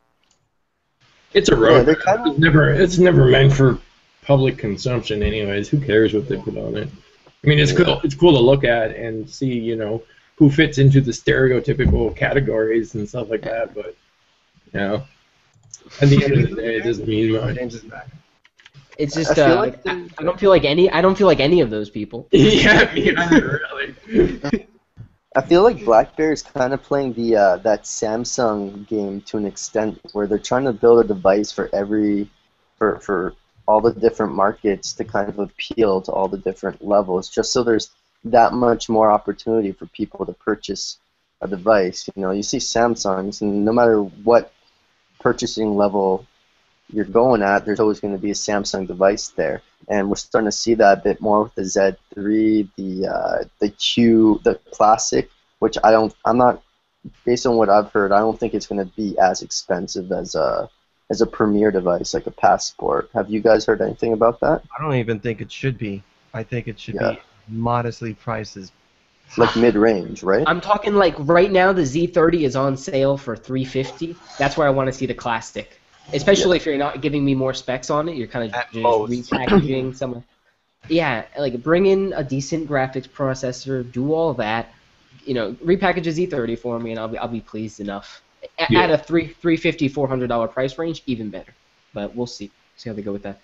It's a road. they're kind of- It's never meant for public consumption, anyways. Who cares what they put on it? I mean, it's cool. It's cool to look at and see, who fits into the stereotypical categories and stuff like that. But at the end of the day, it doesn't mean much. James is back. It's just I feel I like don't feel like any of those people. Yeah, me either, really. I feel like BlackBerry's kind of playing the that Samsung game to an extent, where they're trying to build a device for for all the different markets to kind of appeal to all the different levels, just so there's that much more opportunity for people to purchase a device. You see Samsungs, and no matter what purchasing level you're going at, there's always going to be a Samsung device there. And we're starting to see that a bit more with the Z3, the Classic, which I'm not, based on what I've heard, I don't think it's going to be as expensive as a premier device like a Passport. Have you guys heard anything about that? I don't even think it should be. I think it should be modestly priced as like mid-range, right? I'm talking like right now the Z30 is on sale for $350. That's where I want to see the Classic. Especially if you're not giving me more specs on it, you're kind of just repackaging some. Yeah, like bring in a decent graphics processor, do all that, repackage a Z30 for me, and I'll be pleased enough. At a $350, $400 price range, even better. But we'll see how they go with that.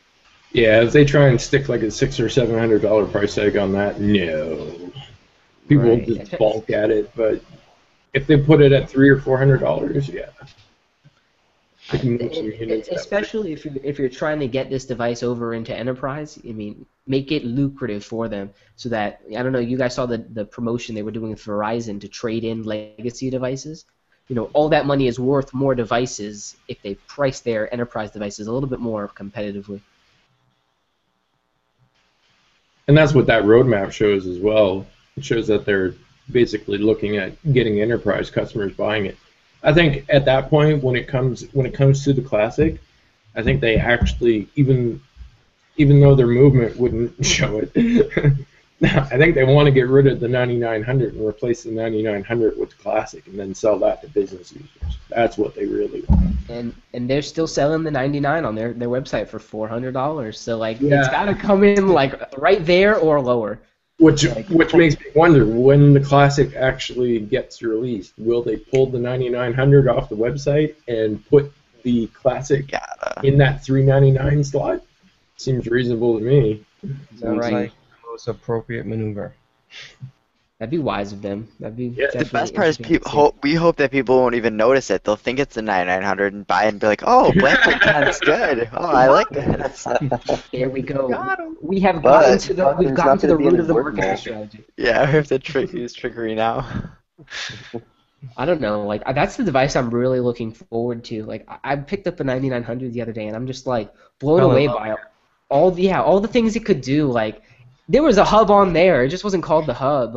Yeah, if they try and stick like a $600 or $700 price tag on that, no. People will just balk at it, but if they put it at $300 or $400, yeah. Especially if you're trying to get this device over into enterprise, I mean, make it lucrative for them so that, I don't know, you guys saw the promotion they were doing with Verizon to trade in legacy devices. All that money is worth more devices if they price their enterprise devices a little bit more competitively. And that's what that roadmap shows as well. It shows that they're basically looking at getting enterprise customers buying it. I think at that point, when it comes to the Classic, I think they actually, even though their movement wouldn't show it, I think they want to get rid of the 9900 and replace the 9900 with the Classic, and then sell that to business users. That's what they really want. And they're still selling the 99 on their website for $400. So it's got to come in like right there or lower. Which makes me wonder, when the Classic actually gets released, will they pull the 9900 off the website and put the Classic in that $399 slot? Seems reasonable to me. Sounds like the most appropriate maneuver. That'd be wise of them. That'd be The best part is we hope that people won't even notice it. They'll think it's the 9900 and buy it and be like, oh, BlackBerry 10's good. Oh, I like that. There we go. We have gotten to the root of the marketing strategy. Yeah, we have to use trickery now. I don't know. That's the device I'm really looking forward to. I picked up a 9900 the other day, and I'm just blown away by all the things it could do. There was a hub on there. It just wasn't called the hub.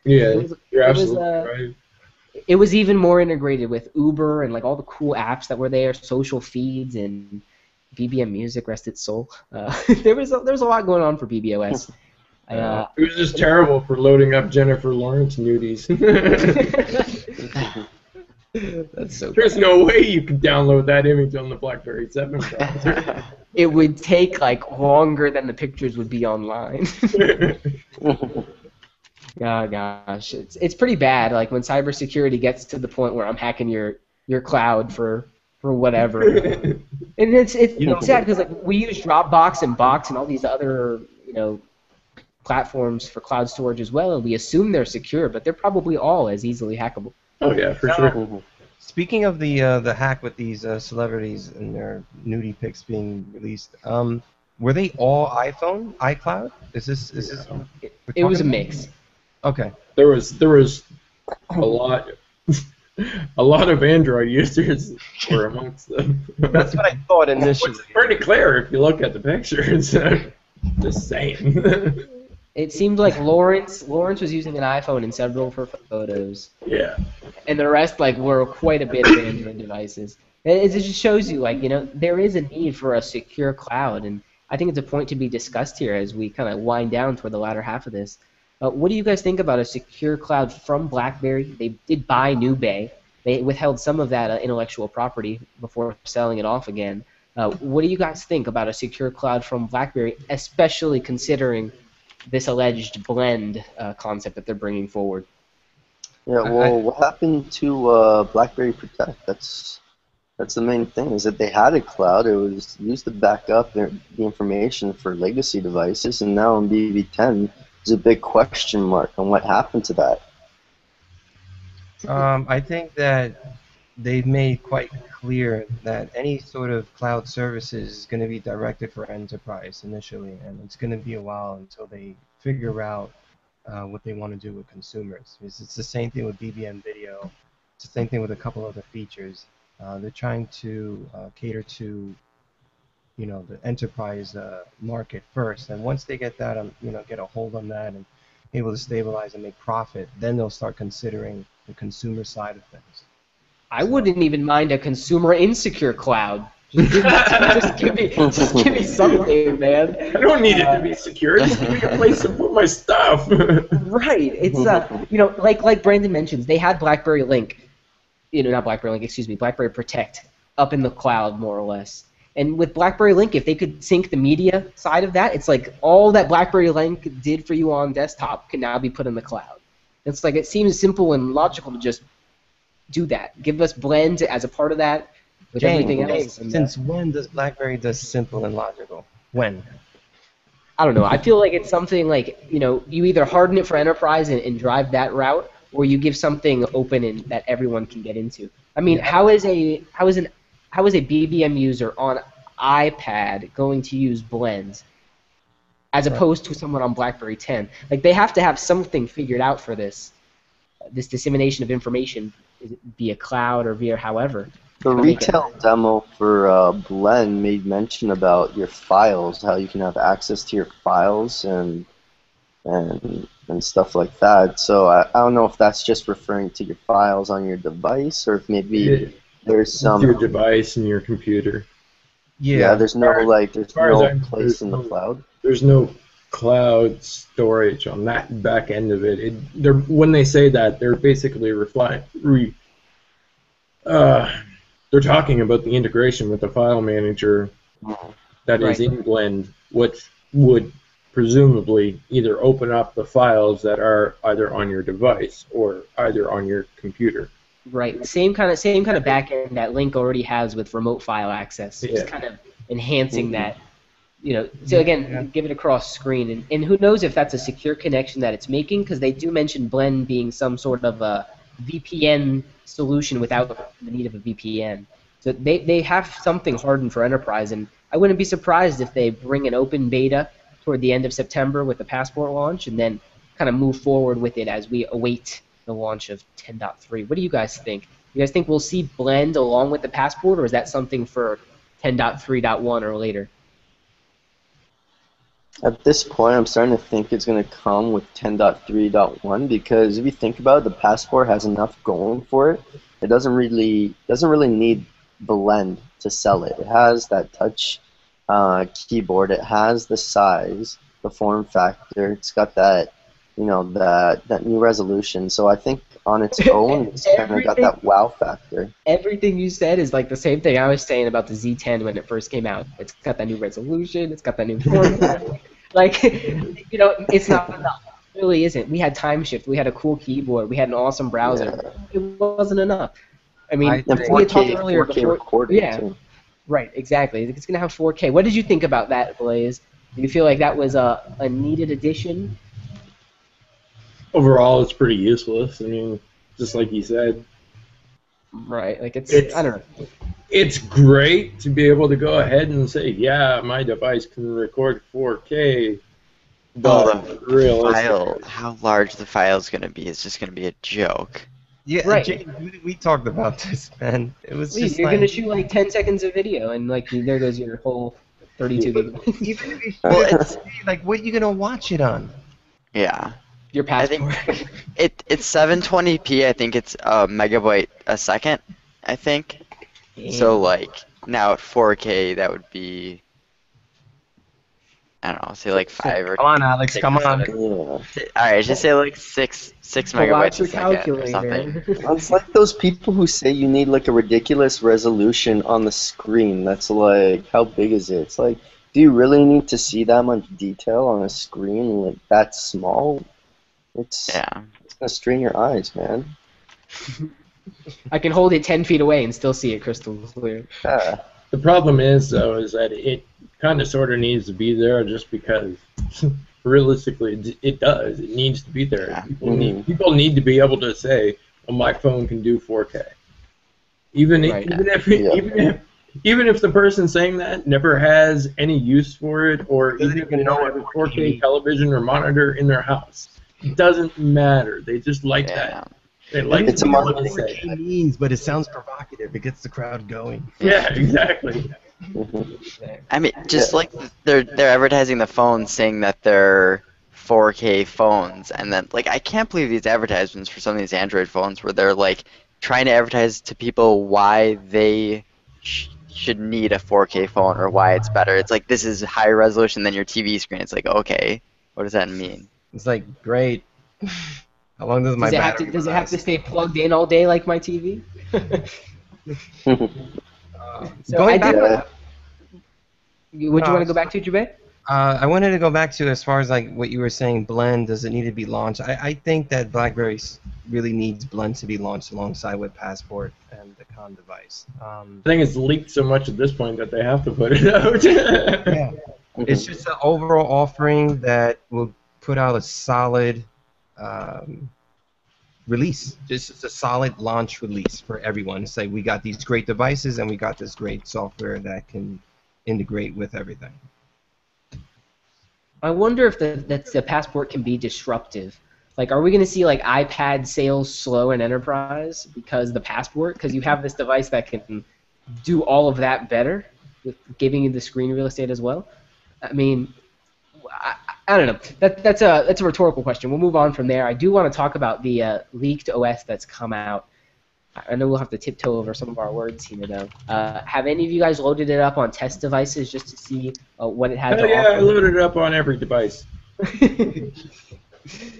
You're absolutely right. It was even more integrated with Uber and all the cool apps that were there, social feeds and BBM Music, rest its soul. There was a lot going on for BBOS. It was just terrible for loading up Jennifer Lawrence nudies. That's so There's bad. no way you can download that image on the BlackBerry 7 browser. It would take like longer than the pictures would be online. Oh gosh, it's pretty bad. Like when cybersecurity gets to the point where I'm hacking your cloud for whatever, and it's sad because like we use Dropbox and Box and all these other platforms for cloud storage as well, and we assume they're secure, but they're probably all as easily hackable. Oh yeah, for sure. Speaking of the hack with these celebrities and their nudie pics being released, were they all iPhone, iCloud? Is this? It was a mix. Okay. There was a lot of Android users were amongst them. That's what I thought initially. It's pretty clear if you look at the pictures. Just saying. It seemed like Lawrence was using an iPhone in several of her photos. Yeah. And the rest were quite a bit of Android devices. It just shows you there is a need for a secure cloud, and I think it's a point to be discussed here as we kind of wind down toward the latter half of this. What do you guys think about a secure cloud from BlackBerry? They did buy Nubay. They withheld some of that intellectual property before selling it off again. What do you guys think about a secure cloud from BlackBerry, especially considering this alleged blend concept that they're bringing forward? Yeah, well, what happened to BlackBerry Protect? That's the main thing, is that they had a cloud. It was used to back up the information for legacy devices, and now in BB10, there's a big question mark on what happened to that. I think that they've made quite clear that any sort of cloud services is going to be directed for enterprise initially, and it's going to be a while until they figure out what they want to do with consumers. It's the same thing with BBM video. It's the same thing with a couple other features. They're trying to cater to the enterprise market first, and once they get that, get a hold on that and able to stabilize and make profit, then they'll start considering the consumer side of things. I wouldn't even mind a consumer insecure cloud. Just give me something, man. I don't need it to be secure. Just give me a place to put my stuff. Right. It's like Brandon mentions, they had BlackBerry Link, not BlackBerry Link, excuse me, BlackBerry Protect up in the cloud more or less. And with BlackBerry Link, if they could sync the media side of that, it's like all that BlackBerry Link did for you on desktop can now be put in the cloud. It's like it seems simple and logical to just do that. Give us Blend as a part of that with everything else. Since when does BlackBerry do simple and logical? When? I don't know. I feel like it's something like, you either harden it for enterprise and drive that route, or you give something open and that everyone can get into. I mean, how is a BBM user on iPad going to use Blend as opposed to someone on BlackBerry 10? Like, they have to have something figured out for this dissemination of information via cloud or via however. The retail demo for Blend made mention about your files, how you can have access to your files and stuff like that. So I don't know if that's just referring to your files on your device, or if maybe there's some your device and your computer. Yeah, there's no place in the cloud. There's no cloud storage on that back end of it. When they say that, they're basically they're talking about the integration with the file manager that is in Blend, which would presumably either open up the files that are either on your device or either on your computer. Right. Same kind of backend that Link already has with remote file access. Just kind of enhancing that. So again, give it across screen, and who knows if that's a secure connection that it's making, because they do mention Blend being some sort of a VPN solution without the need of a VPN. So they have something hardened for enterprise, and I wouldn't be surprised if they bring an open beta toward the end of September with the Passport launch, and then kind of move forward with it as we await the launch of 10.3. What do you guys think? You guys think we'll see Blend along with the Passport, or is that something for 10.3.1 or later? At this point, I'm starting to think it's going to come with 10.3.1, because if you think about it, the Passport has enough going for it. It doesn't really need Blend to sell it. It has that touch keyboard. It has the size. the form factor. It's got that, that new resolution. So I think on its own, it's kind of got that wow factor. Everything you said is like the same thing I was saying about the Z10 when it first came out. It's got that new resolution. It's got that new form factor. Like, it's not enough. It really isn't. We had time shift. We had a cool keyboard. We had an awesome browser. Yeah. It wasn't enough. I mean, and we had talked 4K, earlier 4K before. recording Yeah, too. right. Exactly. It's gonna have 4K. What did you think about that, Blaze? Do you feel like that was a needed addition? Overall, it's pretty useless. I mean, just like you said. Right. Like it's I don't know. It's great to be able to go ahead and say, yeah, my device can record 4K. But file, how large the file is going to be is just going to be a joke. Yeah, right. James, we talked about this, man. It was just you're going to shoot like 10 seconds of video, and like there goes your whole 32 gigabytes. Even if you shoot it, like, what are you going to watch it on? Yeah. Your passport. I think it's 720p. I think it's a megabyte a second. I think. Damn. So like now at 4K, that would be. I don't know, say like 5 or. Come on, Alex, come on. All right, just say like 6 megabytes a second or something. It's like those people who say you need like a ridiculous resolution on the screen. That's like, how big is it? It's like, do you really need to see that much detail on a screen like that small? It's gonna strain your eyes, man. I can hold it 10 feet away and still see it crystal clear. Yeah. The problem is, though, is that it kind of sort of needs to be there just because, realistically, it does. It needs to be there. Yeah. People need to be able to say, "Oh, my phone can do 4K." Even if the person saying that never has any use for it, or even if they don't have a 4K television or monitor in their house, it doesn't matter. They just like that. They like it's to be able to what say it means, but it sounds provocative. It gets the crowd going. Yeah, exactly. I mean, just like they're advertising the phones, saying that they're 4K phones, and then like I can't believe these advertisements for some of these Android phones where they're like trying to advertise to people why they should need a 4K phone or why it's better. It's like, this is higher resolution than your TV screen. It's like, okay, what does that mean? It's like, great. How long does my battery last? Does it have to stay plugged in all day like my TV? Would you want to go back to, Jubei? I wanted to go back to, as far as like what you were saying, Blend, does it need to be launched? I think that BlackBerry really needs Blend to be launched alongside with Passport and the Con device. I think it's leaked so much at this point that they have to put it out. Yeah. It's just an overall offering that will put out a solid release. Just a solid launch release for everyone. Say, we got these great devices and we got this great software that can integrate with everything. I wonder if the Passport can be disruptive. Like, are we going to see like iPad sales slow in enterprise because the Passport? Because you have this device that can do all of that better, with giving you the screen real estate as well. I mean, I don't know. That's a rhetorical question. We'll move on from there. I do want to talk about the leaked OS that's come out. I know we'll have to tiptoe over some of our words here, though. Have any of you guys loaded it up on test devices just to see what it has to offer? Yeah, I loaded it up on every device.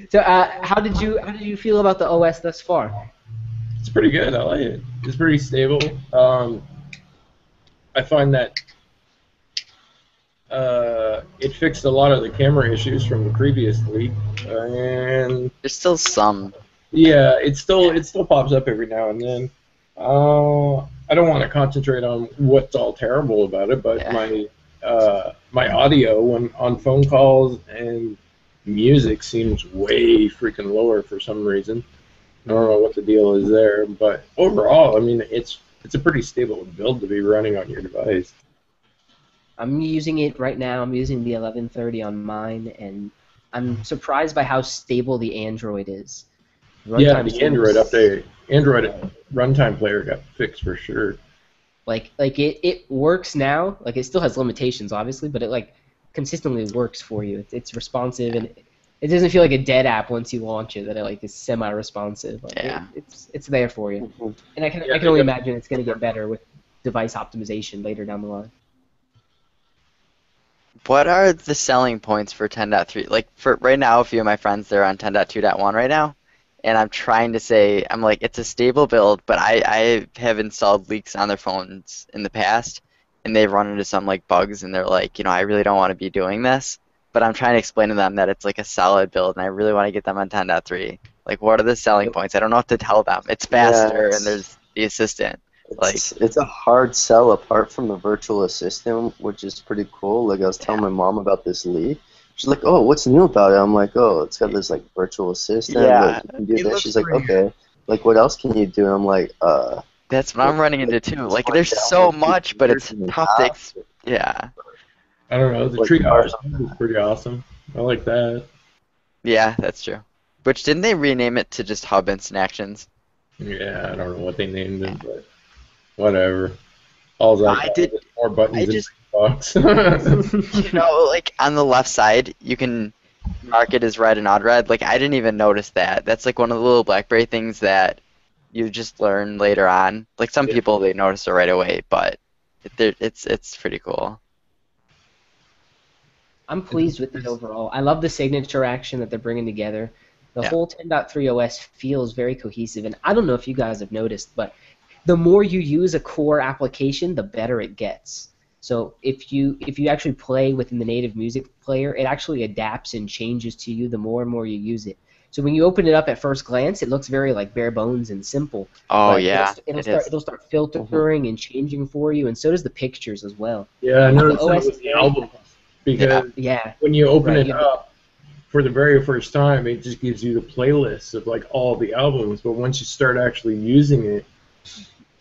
So, how did you feel about the OS thus far? It's pretty good. I like it. It's pretty stable. I find that it fixed a lot of the camera issues from the previous leak, and there's still some. Yeah, it still pops up every now and then. I don't want to concentrate on what's all terrible about it, but my audio when on phone calls and music seems way freaking lower for some reason. I don't know what the deal is there, but overall, I mean, it's a pretty stable build to be running on your device. I'm using it right now. I'm using the 1130 on mine, and I'm surprised by how stable the Android is. Yeah, the Android update, Android runtime player got fixed for sure. Like it works now. Like, it still has limitations, obviously, but it like consistently works for you. It's responsive, and it doesn't feel like a dead app once you launch it. That it like is semi-responsive. Like, it's there for you. And I can only imagine it's going to get better with device optimization later down the line. What are the selling points for 10.3? Like for right now, a few of my friends they're on 10.2.1 right now, and I'm trying to say I'm like it's a stable build, but I have installed leaks on their phones in the past, and they've run into some like bugs, and they're like, I really don't want to be doing this, but I'm trying to explain to them that it's like a solid build, and I really want to get them on 10.3. Like, what are the selling points? I don't know what to tell them. It's Yeah, faster, and there's the assistant. Like, it's a hard sell apart from the virtual assistant, which is pretty cool. Like I was telling my mom about this leak. She's like, "Oh, what's new about it?" I'm like, "Oh, it's got this like virtual assistant. yeah, Like you can do it this." looks She's like, pretty. "Okay, like what else can you do?" I'm like, That's what like, I'm running into like too. Like, like there's so download two much, but computers it's in an tough to. app, Yeah, I don't know. The like triage cars. is pretty awesome. I like that. yeah, that's true. Which didn't they rename it to just Hub Instant Actions? Yeah, I don't know what they named it, but whatever. All I I got did. is more I buttons in just, my box. like on the left side, you can mark it as red and odd red. Like I didn't even notice that. That's like one of the little BlackBerry things that you just learn later on. Like some Yeah. people they notice it right away, but it's pretty cool. I'm pleased with it overall. I love the signature action that they're bringing together. The Yeah. whole 10.3 OS feels very cohesive, and I don't know if you guys have noticed, but the more you use a core application, the better it gets. So if you actually play within the native music player, it actually adapts and changes to you the more and more you use it. So when you open it up at first glance, it looks very like bare bones and simple, Oh but yeah, it'll it start is. it'll start filtering and changing for you, and so does the pictures as well. Yeah, I The noticed that OS with is the very album Yeah. because yeah, when you open right. it You have up for the very first time, it just gives you the playlist of like all the albums. But once you start actually using it,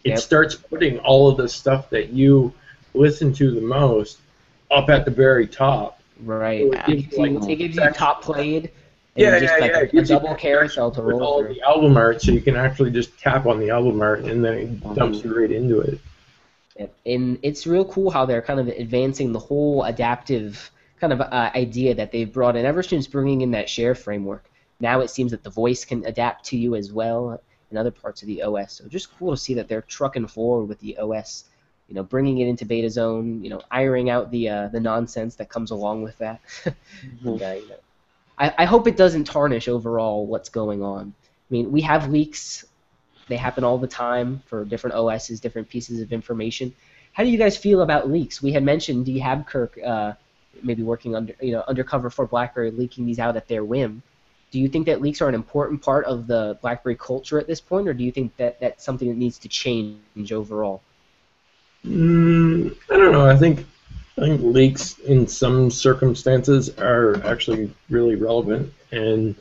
it yep. starts putting all of the stuff that you listen to the most up at the very top. Right. So it Yeah. gives you like It gives you sections. top played and Yeah, just yeah, like yeah. It a gives you double sections carousel to with roll all through. the album art, so you can actually just tap on the album art, and then it dumps Mhm. you right into it. Yep. And it's real cool how they're kind of advancing the whole adaptive kind of idea that they've brought in ever since bringing in that share framework. Now it seems that the voice can adapt to you as well in other parts of the OS. So just cool to see that they're trucking forward with the OS, bringing it into beta zone, ironing out the nonsense that comes along with that. Mhm. And, I hope it doesn't tarnish overall what's going on. I mean, we have leaks. They happen all the time for different OSs, different pieces of information. How do you guys feel about leaks? We had mentioned D. Habkirk maybe working undercover for BlackBerry, leaking these out at their whim. Do you think that leaks are an important part of the BlackBerry culture at this point, or do you think that that's something that needs to change overall? I don't know. I think leaks in some circumstances are actually really relevant, and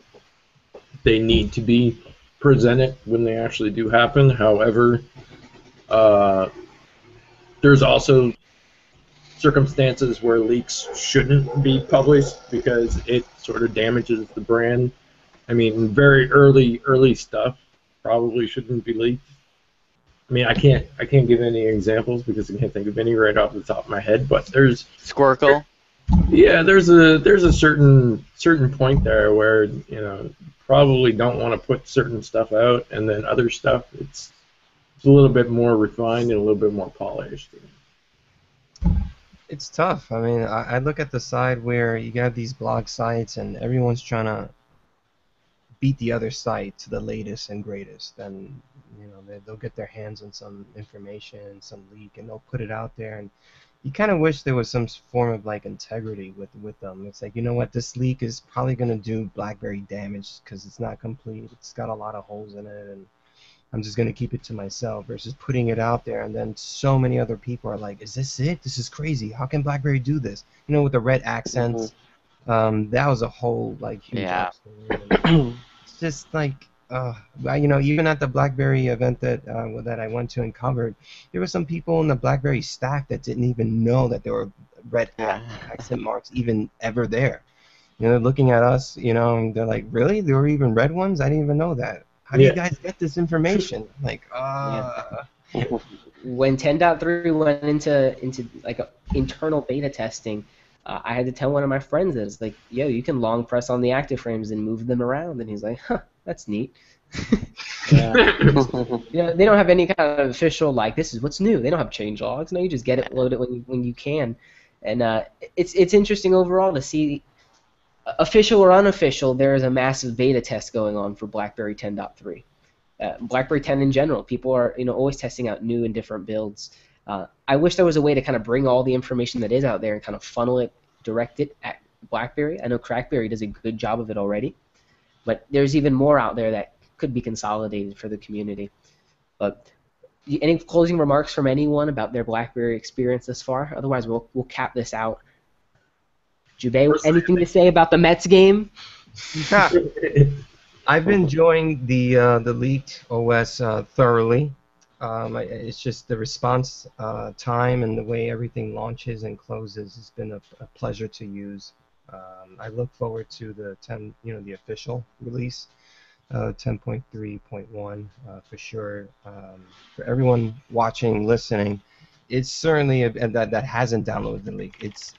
they need to be presented when they actually do happen. However, uh, there's also circumstances where leaks shouldn't be published because it sort of damages the brand. I mean, very early stuff probably shouldn't be leaked. I mean, I can't give any examples because I can't think of any right off the top of my head. But Squircle. there's a certain point there where probably don't want to put certain stuff out, and then other stuff it's a little bit more refined and a little bit more polished. It's tough. I mean, I look at the side where you got these blog sites and everyone's trying to beat the other site to the latest and greatest. And, they'll get their hands on some information, some leak, and they'll put it out there. And you kind of wish there was some form of like integrity with them. It's like, you know what, this leak is probably going to do BlackBerry damage because it's not complete. It's got a lot of holes in it, and I'm just going to keep it to myself versus putting it out there. And then so many other people are like, is this it? This is crazy. How can BlackBerry do this? With the red accents. That was a whole like huge Yeah. upswing. And it's just like, even at the BlackBerry event that I went to and covered, there were some people in the BlackBerry staff that didn't even know that there were red accent marks even ever there. They're looking at us, and they're like, really? There were even red ones? I didn't even know that. How do you guys get this information? Like, When 10.3 went into like internal beta testing, I had to tell one of my friends that it's like, yo, you can long press on the active frames and move them around, and he's like, huh, that's neat. They don't have any kind of official like this is what's new. They don't have change logs. No, you just get it, load it when you can. And it's interesting overall to see, official or unofficial, there is a massive beta test going on for BlackBerry 10.3. BlackBerry 10 in general, people are always testing out new and different builds. I wish there was a way to kind of bring all the information that is out there and kind of funnel it, direct it at BlackBerry. I know Crackberry does a good job of it already, but there's even more out there that could be consolidated for the community. But any closing remarks from anyone about their BlackBerry experience thus far? Otherwise, we'll cap this out. Jubei, anything to say about the Mets game? I've been enjoying the leaked OS thoroughly. It's just the response time and the way everything launches and closes has been a pleasure to use. I look forward to the the official release, 10.3.1 for sure. For everyone watching, listening, it's certainly that hasn't downloaded the leak. It's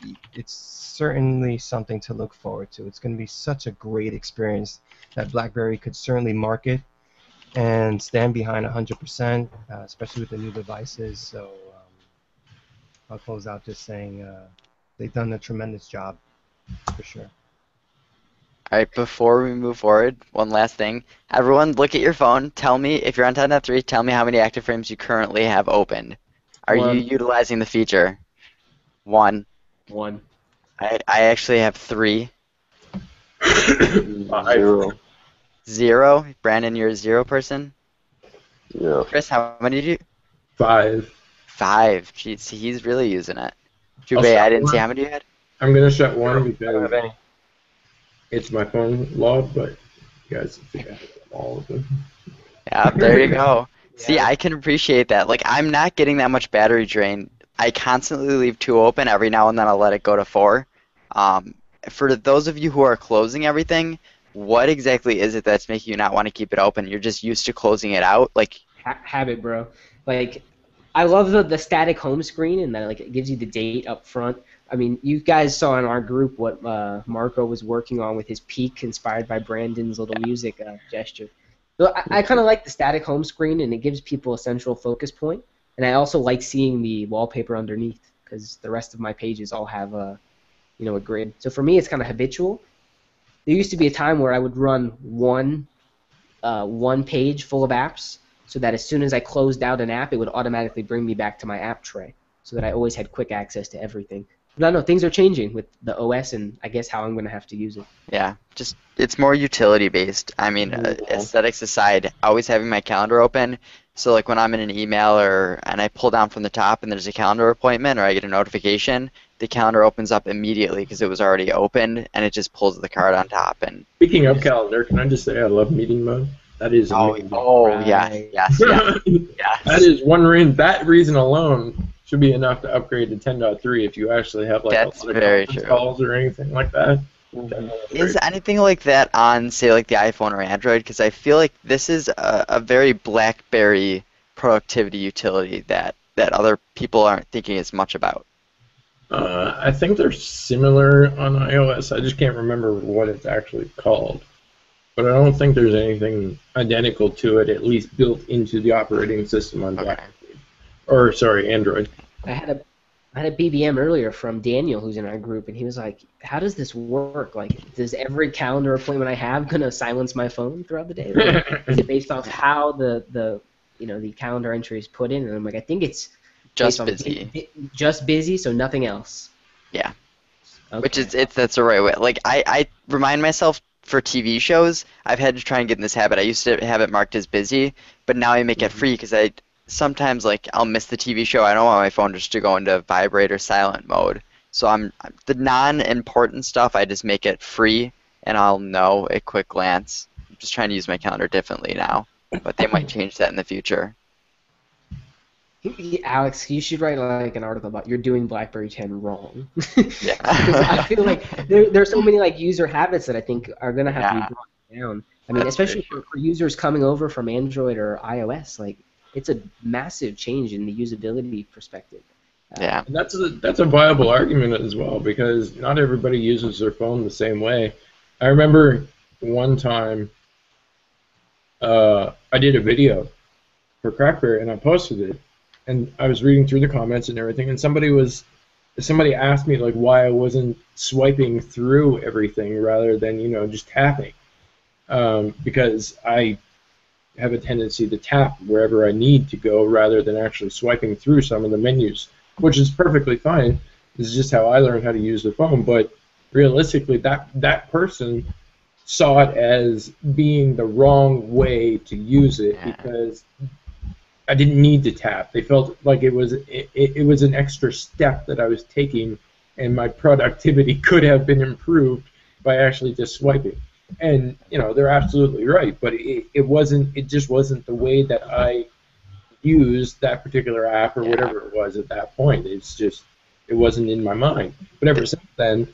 certainly something to look forward to. It's going to be such a great experience that BlackBerry could certainly market and stand behind 100%, especially with the new devices. So I'll close out just saying they've done a tremendous job, for sure. All right, before we move forward, one last thing. Everyone, look at your phone. Tell me, if you're on 10.3, tell me how many active frames you currently have opened. Are you utilizing the feature? One. I actually have 3. 0. 0? Brandon, you're a 0 person? Yeah. Chris, how many did you? 5. 5. Jeez, he's really using it. Jubei, I didn't see how many you had. I'm going to shut one I don't have because any. it's my phone log, but you guys think I have all of them. Yeah, there you go. See, I can appreciate that. Like, I'm not getting that much battery drain. I constantly leave 2 open. Every now and then I'll let it go to 4. For those of you who are closing everything, what exactly is it that's making you not want to keep it open? You're just used to closing it out? Like, habit, bro. Like, I love the static home screen and that it gives you the date up front. I mean, you guys saw in our group what Marco was working on with his peak inspired by Brandon's little music gesture. So I kind of like the static home screen, and it gives people a central focus point. And I also like seeing the wallpaper underneath because the rest of my pages all have a grid. So for me, it's kind of habitual. There used to be a time where I would run one page full of apps, so that as soon as I closed out an app, it would automatically bring me back to my app tray, so that I always had quick access to everything. But no, things are changing with the OS, and I guess how I'm going to have to use it. yeah, just it's more utility based. I mean, aesthetics aside, always having my calendar open. So like when I'm in an email and I pull down from the top and there's a calendar appointment or I get a notification, the calendar opens up immediately because it was already opened and it just pulls the card on top. And speaking of calendar, can I just say I love meeting mode? That is amazing. Right. Yes. That is that reason alone should be enough to upgrade to 10.3 if you actually have like that's very true. Calls or anything like that. Is anything like that on, say, like the iPhone or Android? Because I feel like this is a very BlackBerry productivity utility that other people aren't thinking as much about. I think they're similar on iOS. I just can't remember what it's actually called. But I don't think there's anything identical to it, at least built into the operating system on BlackBerry. Or, sorry, Android. I had a BBM earlier from Daniel, who's in our group, and he was like, how does this work? Like, does every calendar appointment I have going to silence my phone throughout the day? Like, is it based off how the calendar entry is put in? And I'm like, I think it's just busy. Just busy, so nothing else. Yeah. Okay. Which that's the right way. Like, I remind myself for TV shows, I've had to try and get in this habit. I used to have it marked as busy, but now I make it free because sometimes I'll miss the TV show. I don't want my phone just to go into vibrate or silent mode. So I'm the non-important stuff, I just make it free and I'll know at quick glance. I'm just trying to use my calendar differently now, but they might change that in the future. Alex, you should write like an article about you're doing BlackBerry 10 wrong. Yeah. I feel like there's so many user habits that I think are gonna have to be brought down. I mean, especially for users coming over from Android or iOS, it's a massive change in the usability perspective. Yeah. And that's a viable argument as well, because not everybody uses their phone the same way. I remember one time I did a video for Crackberry and I posted it, and I was reading through the comments and everything, and somebody was somebody asked me like why I wasn't swiping through everything rather than just tapping, because I have a tendency to tap wherever I need to go rather than actually swiping through some of the menus, which is perfectly fine. This is just how I learned how to use the phone. But realistically, that person saw it as being the wrong way to use it because I didn't need to tap. They felt like it was an extra step that I was taking, and my productivity could have been improved by actually just swiping. And they're absolutely right, but it just wasn't the way that I used that particular app or whatever it was at that point. It wasn't in my mind. But ever since then,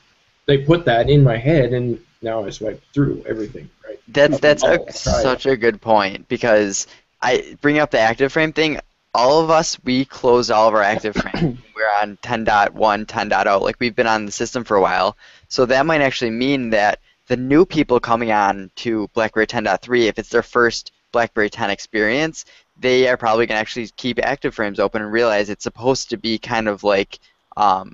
they put that in my head, and now I swipe through everything. Right? That's such a good point, because I bring up the active frame thing. All of us, we closed all of our active frame. We're on 10.1, 10.0. Like, we've been on the system for a while. So that might actually mean that the new people coming on to BlackBerry 10.3, if it's their first BlackBerry 10 experience, they are probably going to actually keep active frames open and realize it's supposed to be kind of like a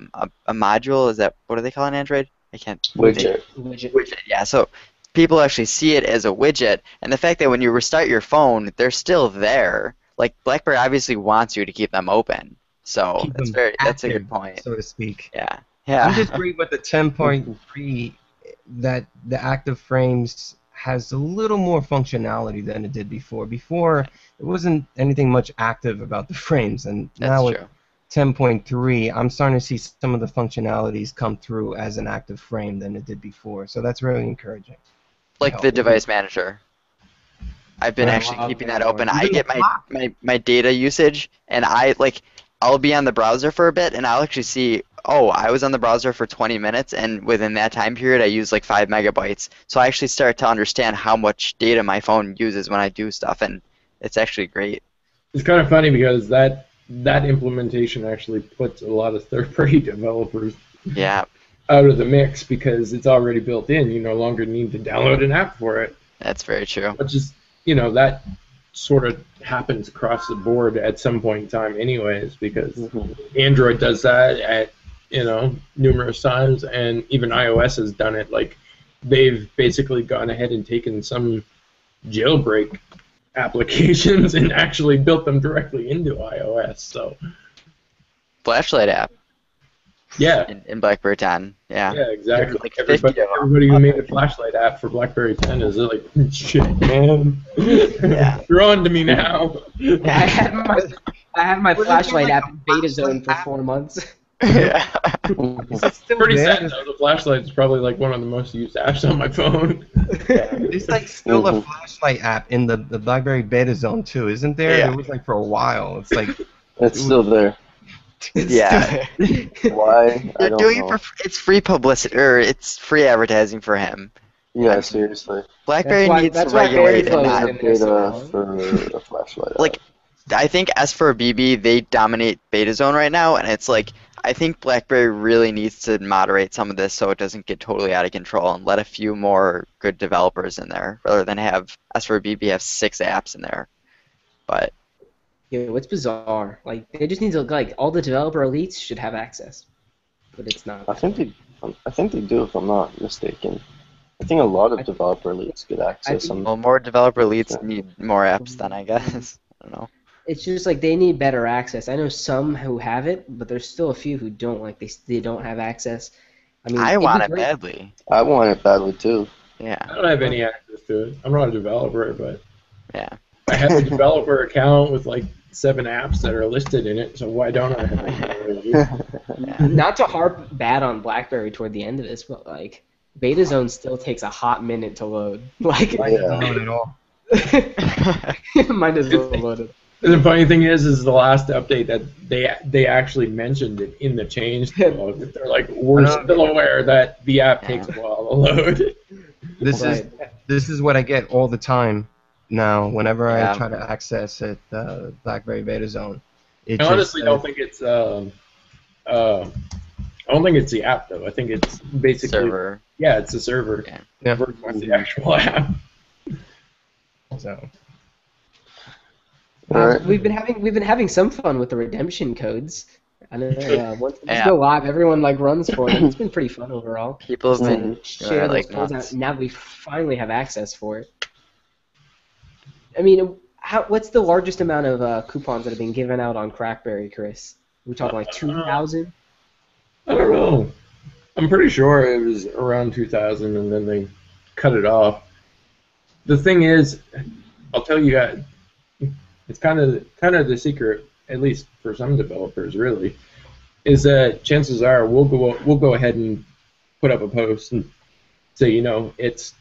module. Is that, what do they call an Android? I can't. Widget. Widget, yeah. So people actually see it as a widget, and the fact that when you restart your phone, they're still there. Like, BlackBerry obviously wants you to keep them open. So that's a good point, so to speak. Yeah. I'm just worried with the 10.3 that the active frames has a little more functionality than it did before. Before, it wasn't anything much active about the frames, and now with 10.3, I'm starting to see some of the functionalities come through as an active frame than it did before. So that's really encouraging. Like the device manager. I've been actually keeping that open. I get my data usage, and I'll be on the browser for a bit, and I'll actually see, oh, I was on the browser for 20 minutes, and within that time period, I used like 5 megabytes. So I actually start to understand how much data my phone uses when I do stuff, and it's actually great. It's kind of funny because that implementation actually puts a lot of third-party developers out of the mix because it's already built in. You no longer need to download an app for it. That's very true. Which is, that sort of happens across the board at some point in time anyways, because Android does that at numerous times, and even iOS has done it. Like, they've basically gone ahead and taken some jailbreak applications and actually built them directly into iOS. So flashlight app. Yeah. In BlackBerry 10. Yeah. Yeah, exactly. Like everybody who made a flashlight app for BlackBerry 10 is like, shit, man. Yeah. You're on to me now. I had my flashlight app in beta zone for 4 months. Yeah. Pretty sad though. The flashlight is probably like one of the most used apps on my phone. There's like still a flashlight app in the BlackBerry beta zone too, isn't there? Yeah. It was like for a while. It's like it's still there. Yeah. Why? They're doing it for it's free publicity, or it's free advertising for him. Yeah, seriously. BlackBerry needs to regulate it. Not beta for a flashlight. Like, I think as for BB, they dominate beta zone right now, and it's like, I think BlackBerry really needs to moderate some of this so it doesn't get totally out of control and let a few more good developers in there, rather than have as for BB have 6 apps in there. But yeah, what's bizarre? Like, they just need to, like, all the developer elites should have access, but it's not. I think they do, if I'm not mistaken. I think a lot of developer elites get access. Well, more developer elites need more apps then, I guess. I don't know. It's just like they need better access. I know some who have it, but there's still a few who don't. Like, they don't have access. I mean, I want it badly. I want it badly too. Yeah. I don't have any access to it. I'm not a developer, but yeah, I have a developer account with like 7 apps that are listed in it. So why don't I have it? Not to harp bad on BlackBerry toward the end of this, but like beta zone still takes a hot minute to load. Like, not at all. Mine is loaded. And the funny thing is the last update that they actually mentioned it in the change. They're like, we're still aware that the app takes a while to load. This is what I get all the time now. Whenever I try to access it, BlackBerry Beta Zone. I honestly don't think it's I don't think it's the app though. I think it's basically server. Yeah, it's a server. Yeah. Versus the actual app. So. Right. We've been having some fun with the redemption codes. I know. Once these go live, everyone like runs for it. It's been pretty fun overall. People have been share those like codes nuts. out. Now we finally have access for it. I mean, what's the largest amount of coupons that have been given out on Crackberry, Chris? We're talking like 2,000. I don't know. I'm pretty sure it was around 2,000, and then they cut it off. The thing is, I'll tell you guys, it's kind of the secret, at least for some developers, really, is that chances are we'll go ahead and put up a post and say, it's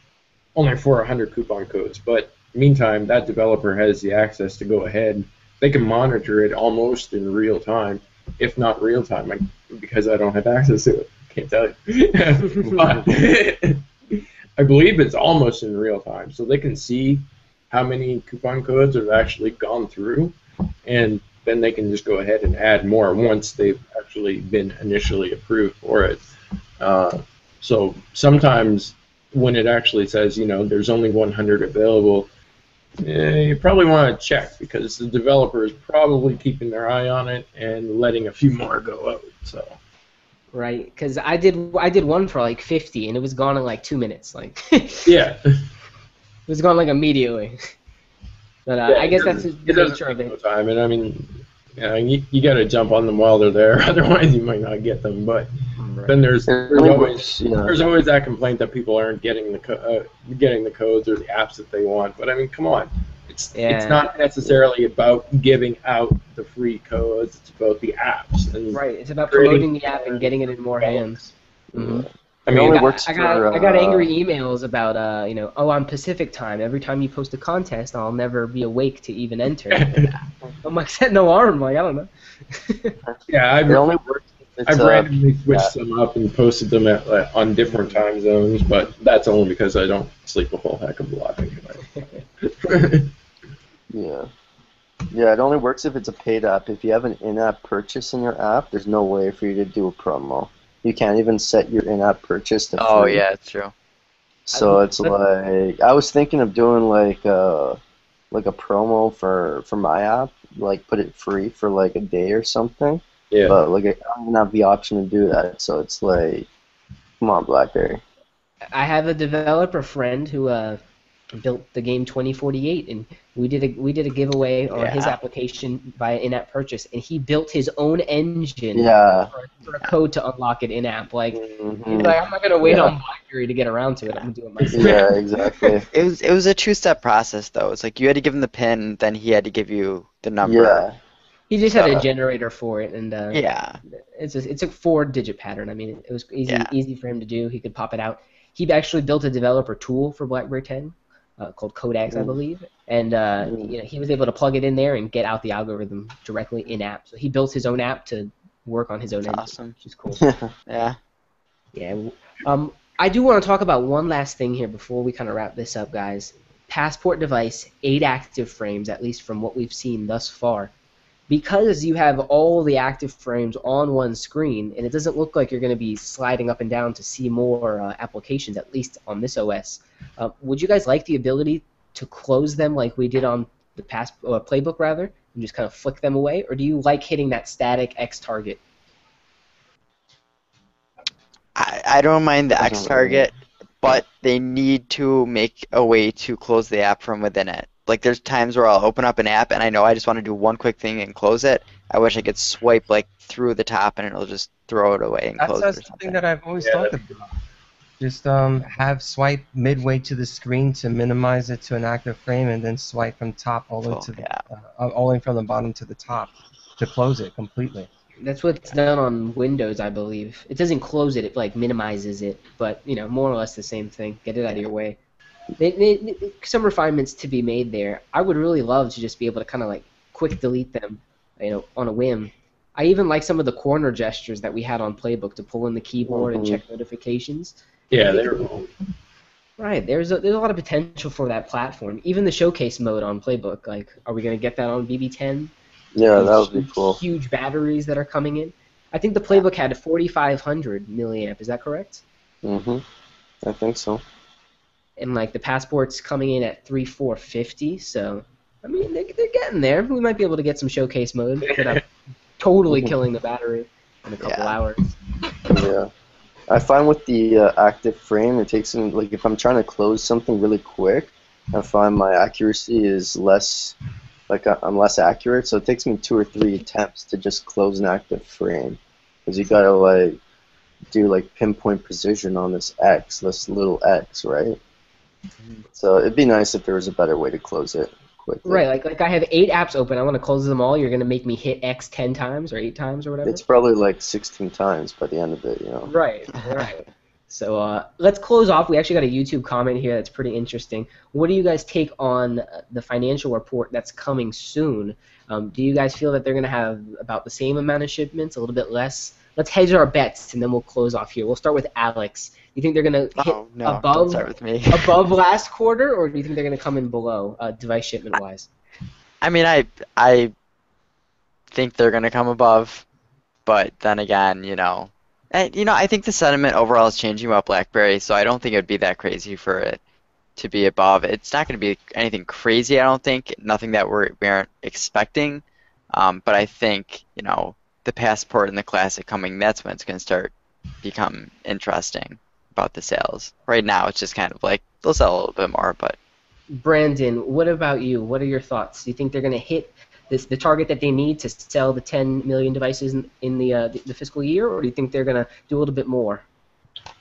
only for 100 coupon codes, but meantime, that developer has the access to go ahead. They can monitor it almost in real time, if not real time, because I don't have access to it. Can't tell you. But I believe it's almost in real time, so they can see how many coupon codes have actually gone through, and then they can just go ahead and add more once they've actually been initially approved for it. So sometimes when it actually says, there's only 100 available, you probably want to check, because the developer is probably keeping their eye on it and letting a few more go out. So. Right, because I did one for like 50, and it was gone in like 2 minutes. Like. Yeah. It was gone like immediately. But I guess that's the nature of it. Time, and I mean, you got to jump on them while they're there, otherwise you might not get them. But then there's always that complaint that people aren't getting the codes or the apps that they want. But I mean, come on, it's not necessarily about giving out the free codes. It's about the apps. And right, it's about promoting the app and getting it in more hands. Mm-hmm. I mean, I got angry emails about, I'm Pacific time. Every time you post a contest, I'll never be awake to even enter. I'm like, set no alarm. Like, I don't know. Yeah, I've randomly switched them up and posted them on different time zones, but that's only because I don't sleep a whole heck of a lot anyway. Yeah. Yeah, it only works if it's a paid app. If you have an in-app purchase in your app, there's no way for you to do a promo. You can't even set your in-app purchase to free. Oh yeah, it's true. So it's like, I was thinking of doing like a promo for my app, like put it free for like a day or something. Yeah. But like I don't even have the option to do that, so it's like, come on, BlackBerry. I have a developer friend who built the game 2048, and we did a giveaway on his application via in-app purchase, and he built his own engine for a code to unlock it in-app. Like, he's like, I'm not gonna wait on BlackBerry to get around to it. I'm gonna do it myself. Yeah, exactly. It was a two-step process though. It's like you had to give him the pin, then he had to give you the number. Yeah. He just had a generator for it, and it's a 4-digit pattern. I mean, it was easy for him to do. He could pop it out. He actually built a developer tool for BlackBerry 10 called Codex, I believe, and he was able to plug it in there and get out the algorithm directly in app. So he built his own app to work on his own engine, awesome. which is cool. Yeah. Yeah. I do want to talk about one last thing here before we kind of wrap this up, guys. Passport device, 8 active frames, at least from what we've seen thus far. Because you have all the active frames on one screen, and it doesn't look like you're going to be sliding up and down to see more applications, at least on this OS, would you guys like the ability to close them like we did on the playbook, rather, and just kind of flick them away, or do you like hitting that static X target? I don't mind the X target, but they need to make a way to close the app from within it. Like, there's times where I'll open up an app and I know I just want to do one quick thing and close it. I wish I could swipe like through the top and it'll just throw it away and close it or something. That's something that I've always thought about. Just have swipe midway to the screen to minimize it to an active frame, and then swipe from top all the way to all the way from the bottom to the top to close it completely. That's what's done on Windows, I believe. It doesn't close it; it like minimizes it, but more or less the same thing. Get it out of your way. Some refinements to be made there. I would really love to just be able to kind of like quick delete them, on a whim. I even like some of the corner gestures that we had on Playbook to pull in the keyboard and check notifications. Yeah, they were cool. Right, there's a lot of potential for that platform. Even the showcase mode on Playbook, like, are we going to get that on BB10? Yeah, that would be cool. Huge batteries that are coming in. I think the Playbook had a 4,500 milliamp. Is that correct? I think so. And like the Passport's coming in at 3,450. So I mean, they're getting there. We might be able to get some showcase mode. totally killing the battery in a couple hours. Yeah. I find with the active frame, it takes me, like, if I'm trying to close something really quick, I find my accuracy is less, like, I'm less accurate, so it takes me 2 or 3 attempts to just close an active frame. Because you gotta, like, do, like, pinpoint precision on this little X, right? So it'd be nice if there was a better way to close it quickly. Right, like I have 8 apps open. I want to close them all. You're going to make me hit X 10 times or 8 times or whatever? It's probably like 16 times by the end of it, you know. Right. So let's close off. We actually got a YouTube comment here that's pretty interesting. What do you guys take on the financial report that's coming soon? Do you guys feel that they're going to have about the same amount of shipments, a little bit less? Let's hedge our bets, and then we'll close off here. We'll start with Alex. Do you think they're going to hit above above last quarter, or do you think they're going to come in below device shipment-wise? I mean, I think they're going to come above, but then again, I think the sentiment overall is changing about BlackBerry, so I don't think it would be that crazy for it to be above. It's not going to be anything crazy, I don't think. Nothing that we aren't expecting. But I think, the Passport and the Classic coming, that's when it's going to become interesting about the sales. Right now, it's just kind of like, they'll sell a little bit more, but... Brandon, what about you? What are your thoughts? Do you think they're going to hit the target that they need to sell the 10 million devices in the fiscal year, or do you think they're going to do a little bit more?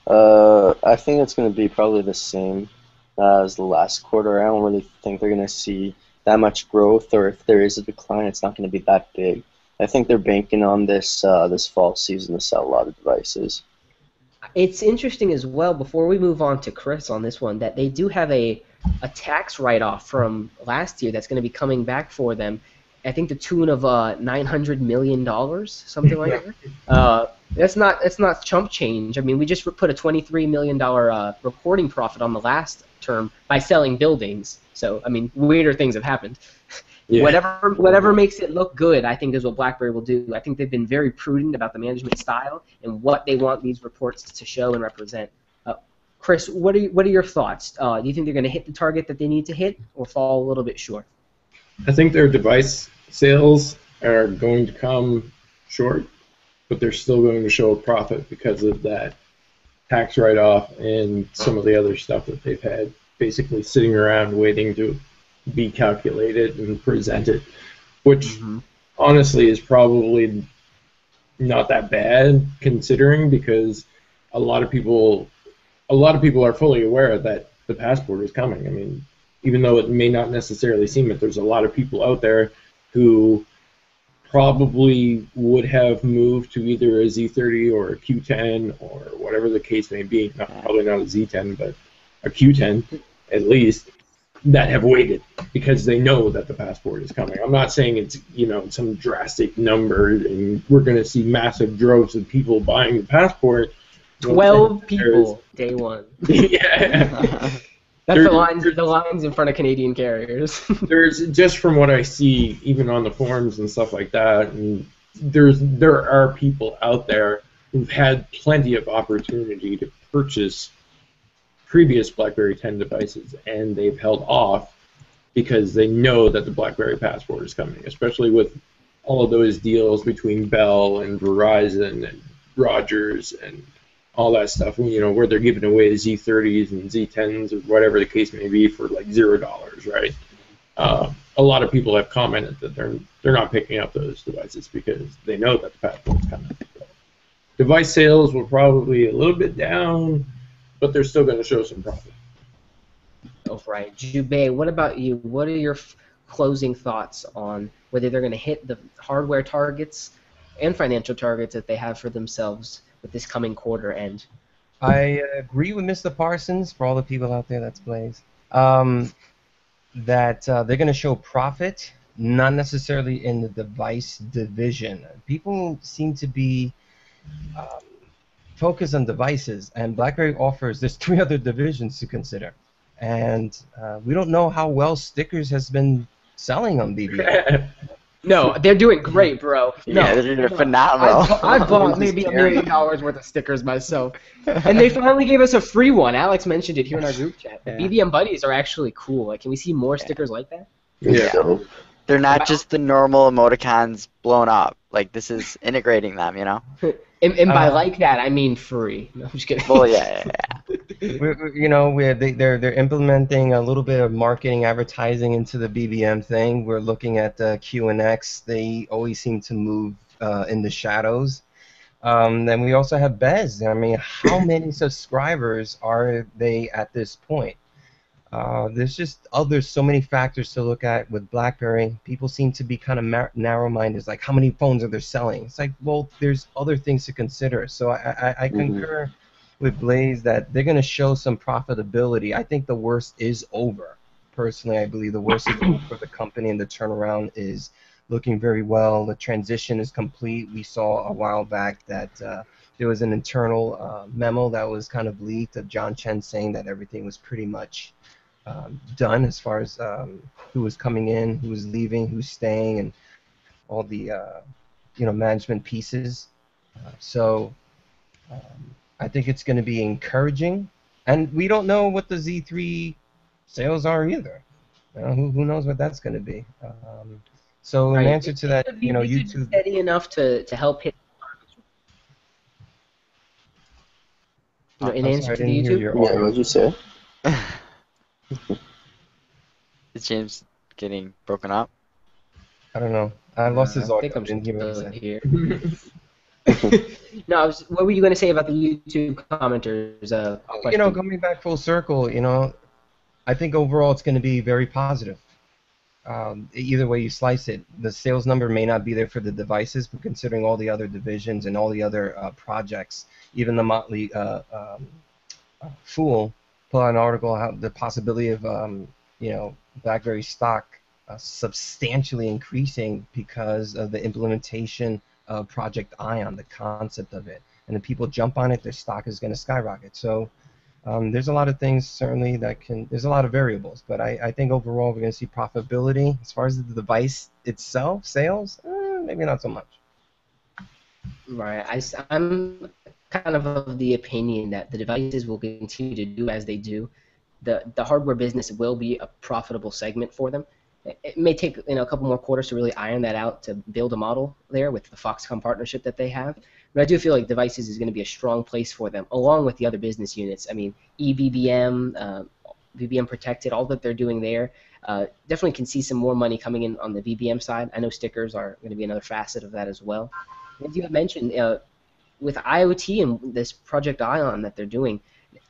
I think it's going to be probably the same as the last quarter. I don't really think they're going to see that much growth, or if there is a decline, it's not going to be that big. I think they're banking on this fall season to sell a lot of devices. It's interesting as well, before we move on to Chris on this one, that they do have a tax write-off from last year that's going to be coming back for them. I think the tune of $900 million, something like that. That's not chump change. I mean, we just put a $23 million reporting profit on the last term by selling buildings. So, I mean, weirder things have happened. Yeah. Whatever makes it look good, I think is what BlackBerry will do. I think they've been very prudent about the management style and what they want these reports to show and represent. Chris, what are your thoughts? Do you think they're going to hit the target that they need to hit, or fall a little bit short? I think their device sales are going to come short, but they're still going to show a profit because of that tax write-off and some of the other stuff that they've had basically sitting around waiting to be calculated and presented, which honestly is probably not that bad considering, because a lot of people are fully aware that the Passport is coming. I mean, even though it may not necessarily seem it, there's a lot of people out there who probably would have moved to either a Z30 or a Q10 or whatever the case may be. Probably not a Z10, but a Q10 at least, that have waited because they know that the Passport is coming. I'm not saying it's some drastic number and we're going to see massive droves of people buying the Passport. 12 people day one. Yeah. That's the lines in front of Canadian carriers. There's, just from what I see, even on the forums and stuff like that, and there are people out there who've had plenty of opportunity to purchase previous BlackBerry 10 devices, and they've held off because they know that the BlackBerry Passport is coming, especially with all of those deals between Bell and Verizon and Rogers and all that stuff, where they're giving away Z30s and Z10s or whatever the case may be for like $0, right? A lot of people have commented that they're not picking up those devices because they know that the Passport's coming. So, device sales will probably be a little bit down, but they're still going to show some profit. Oh, right. Jubei, what about you? What are your closing thoughts on whether they're going to hit the hardware targets and financial targets that they have for themselves with this coming quarter end? I agree with Mr. Parsons, for all the people out there that's Blaze, that they're going to show profit, not necessarily in the device division. People seem to be focused on devices, and BlackBerry there's 3 other divisions to consider. And we don't know how well stickers has been selling on BBM. No, they're doing great, bro. No, yeah, they're doing phenomenal. I bought maybe $1 million worth of stickers myself. And they finally gave us a free one. Alex mentioned it here in our group chat. The BBM buddies are actually cool. Like, can we see more stickers like that? Yeah. They're not just the normal emoticons blown up. Like this is integrating them, you know? And by like that, I mean free. No, I'm just kidding. Well, yeah. They're implementing a little bit of marketing, advertising into the BBM thing. We're looking at the QNX. They always seem to move in the shadows. Then we also have Bez. I mean, how many subscribers are they at this point? There's so many factors to look at with BlackBerry. People seem to be kind of narrow-minded. It's like, how many phones are they selling? It's like, well, there's other things to consider. So I concur with Blaze that they're going to show some profitability. I think the worst is over. Personally, I believe the worst is over for the company, and the turnaround is looking very well. The transition is complete. We saw a while back that there was an internal memo that was kind of leaked of John Chen saying that everything was pretty much done as far as who was coming in, who was leaving, who's staying, and all the management pieces. So I think it's going to be encouraging, and we don't know what the Z3 sales are either. Who knows what that's going to be? So in answer to that, YouTube steady enough to help hit. In answer to the YouTube. Yeah, what did you say? Is James getting broken up? I don't know. I lost his audio. I think I'm didn't hear what he still said. here. No, what were you going to say about the YouTube commenters? Coming back full circle, I think overall it's going to be very positive. Either way you slice it, the sales number may not be there for the devices, but considering all the other divisions and all the other projects, even the Motley Fool put out an article about the possibility of BlackBerry stock substantially increasing because of the implementation of Project Ion, the concept of it. And if people jump on it, their stock is going to skyrocket. So there's a lot of things certainly there's a lot of variables, but I think overall we're going to see profitability. As far as the device itself, sales, maybe not so much. Right. I'm kind of the opinion that the devices will continue to do as they do. The hardware business will be a profitable segment for them. It may take a couple more quarters to really iron that out to build a model there with the Foxconn partnership that they have. But I do feel like devices is going to be a strong place for them, along with the other business units. I mean, eVBM, VBM protected, all that they're doing there. Definitely can see some more money coming in on the VBM side. I know stickers are going to be another facet of that as well. As you have mentioned, with IoT and this Project Ion that they're doing,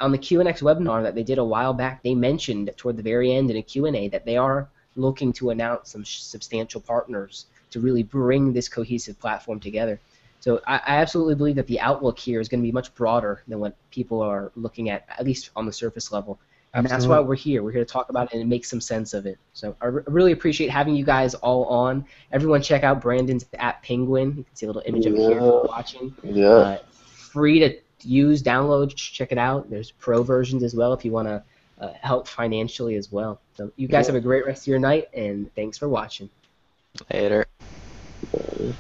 on the QNX webinar that they did a while back, they mentioned toward the very end in a Q&A that they are looking to announce some substantial partners to really bring this cohesive platform together. So I absolutely believe that the outlook here is going to be much broader than what people are looking at least on the surface level. And Absolutely. that's why we're here. We're here to talk about it and make some sense of it. So I really appreciate having you guys all on. Everyone check out Brandon's @Penguin. You can see a little image of it here if you're watching. Yeah. Free to use, download, check it out. There's pro versions as well if you want to help financially as well. So you guys have a great rest of your night, and thanks for watching. Later. Okay.